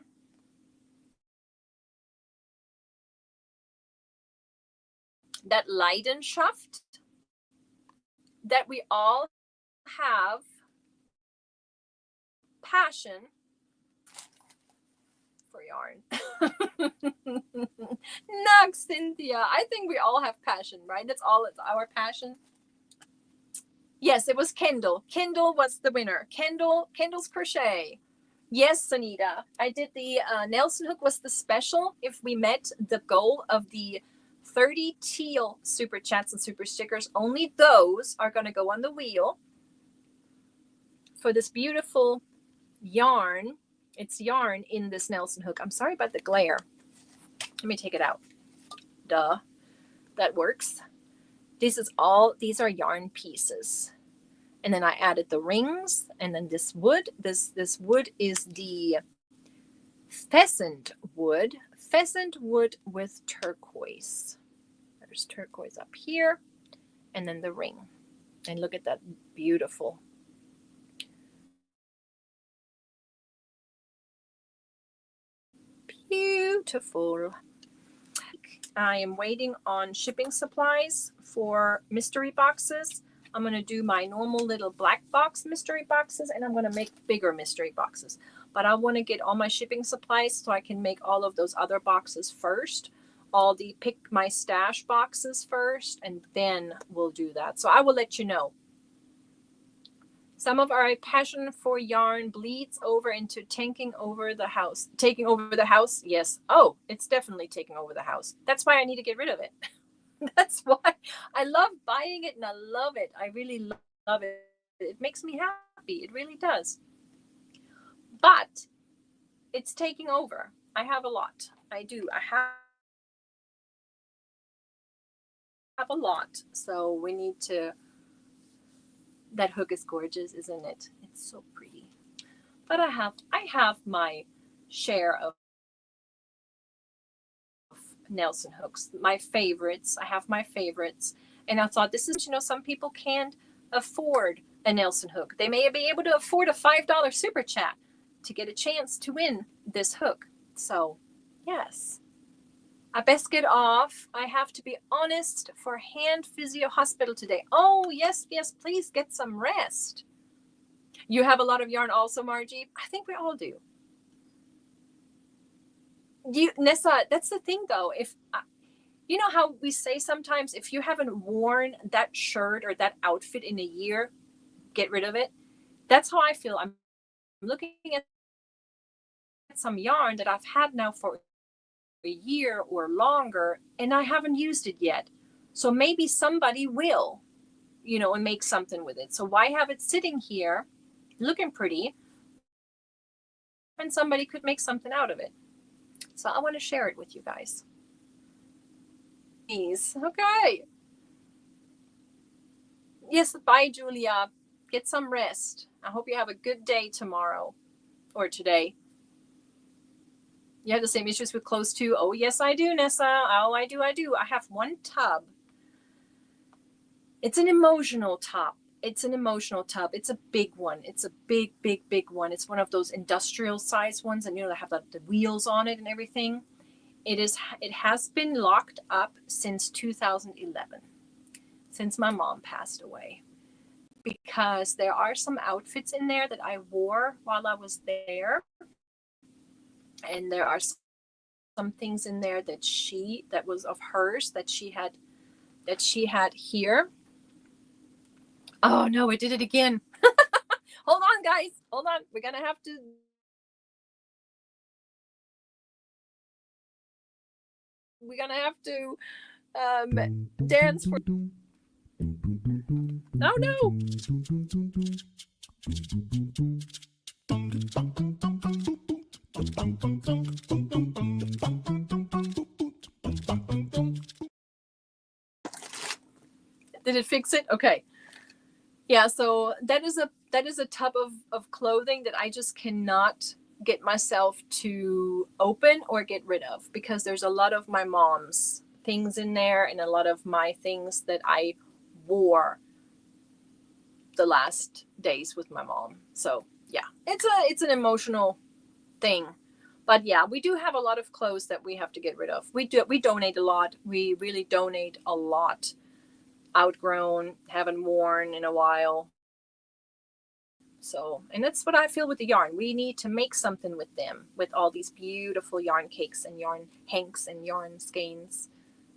that Leidenschaft, that we all have passion for yarn. Nook, Cynthia. I think we all have passion, right? That's all. It's our passion. Yes, it was Kendall. Kendall was the winner. Kendall's Crochet. Yes, Sunita. I did the Nelson hook was the special. If we met the goal of the 30 teal super chats and super stickers, only those are going to go on the wheel for this beautiful yarn. It's yarn in this Nelson hook. I'm sorry about the glare. Let me take it out. Duh. That works. These are yarn pieces. And then I added the rings, and then this wood. This wood is the pheasant wood with turquoise. There's turquoise up here, and then the ring. And look at that beautiful. Beautiful. I am waiting on shipping supplies for mystery boxes. I'm going to do my normal little black box mystery boxes, and I'm going to make bigger mystery boxes. But I want to get all my shipping supplies so I can make all of those other boxes first. All the pick my stash boxes first, and then we'll do that. So I will let you know. Some of our passion for yarn bleeds over into taking over the house. Taking over the house? Yes. Oh, it's definitely taking over the house. That's why I need to get rid of it. That's why I love buying it, and I love it. I really love it. It makes me happy. It really does. But it's taking over. I have a lot. I do. I have a lot. So we need to. That hook is gorgeous, isn't it? It's so pretty. But I have my share of Nelson hooks, my favorites. I have my favorites. And I thought, this is, some people can't afford a Nelson hook. They may be able to afford a $5 super chat to get a chance to win this hook. So, yes. I best get off. I have to be honest for hand physio hospital today. Oh, yes, please get some rest. You have a lot of yarn also, Margie? I think we all do. Nessa, that's the thing though. If you know how we say sometimes, if you haven't worn that shirt or that outfit in a year, get rid of it. That's how I feel. I'm looking at some yarn that I've had now for a year or longer, and I haven't used it yet. So maybe somebody will, and make something with it. So why have it sitting here looking pretty when somebody could make something out of it? So I want to share it with you guys. Okay. Yes, bye, Julia. Get some rest. I hope you have a good day tomorrow or today. You have the same issues with clothes too? Oh, yes, I do, Nessa. Oh, I do. I have one tub. It's an emotional tub. It's a big one. It's a big one. It's one of those industrial size ones, and they have the wheels on it and everything. It has been locked up since 2011, since my mom passed away, because there are some outfits in there that I wore while I was there, and there are some things in there that was of hers that she had here. Oh no, it did it again. Hold on, guys. Hold on. We're gonna have to dance for. Oh no. Did it fix it? Okay. Yeah, so that is a tub of clothing that I just cannot get myself to open or get rid of, because there's a lot of my mom's things in there and a lot of my things that I wore the last days with my mom. So yeah, it's an emotional thing. But yeah, we do have a lot of clothes that we have to get rid of. We donate a lot. We really donate a lot. Outgrown, haven't worn in a while. So, and that's what I feel with the yarn. We need to make something with them, with all these beautiful yarn cakes and yarn hanks and yarn skeins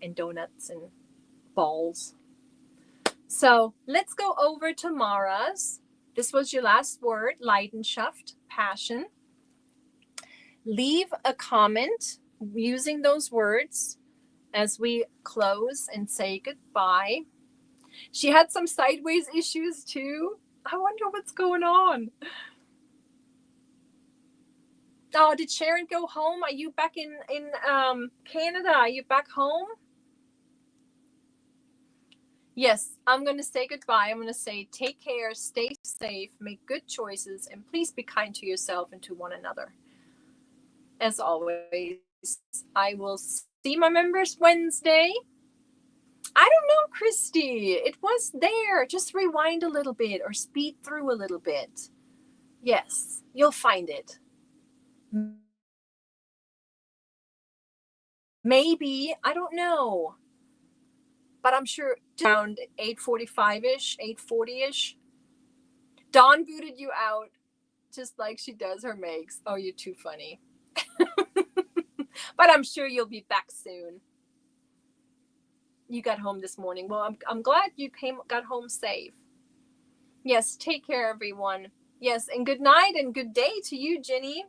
and donuts and balls. So let's go over to Mara's. This was your last word, Leidenschaft, passion. Leave a comment using those words as we close and say goodbye. She had some sideways issues too. I wonder what's going on. Oh, did Sharon go home? Are you back in Canada? Are you back home? Yes, I'm going to say goodbye. I'm going to say take care, stay safe, make good choices, and please be kind to yourself and to one another. As always, I will see my members Wednesday. I don't know, Christy. It was there. Just rewind a little bit or speed through a little bit. Yes, you'll find it. Maybe, I don't know. But I'm sure around 8:45-ish, 8:40-ish. Dawn booted you out just like she does her makes. Oh, you're too funny. But I'm sure you'll be back soon. You got home this morning. Well, I'm glad you got home safe. Yes, take care, everyone. Yes, and good night and good day to you, Jenny.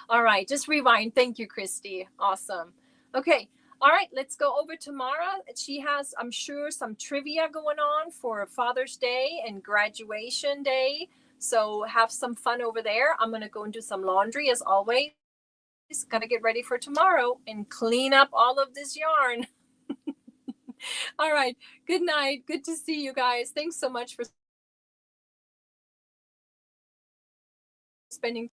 All right, just rewind. Thank you, Christy. Awesome. Okay. All right, let's go over to Mara. She has, I'm sure, some trivia going on for Father's Day and graduation day. So have some fun over there. I'm going to go and do some laundry as always. Got to get ready for tomorrow and clean up all of this yarn. All right. Good night. Good to see you guys. Thanks so much for spending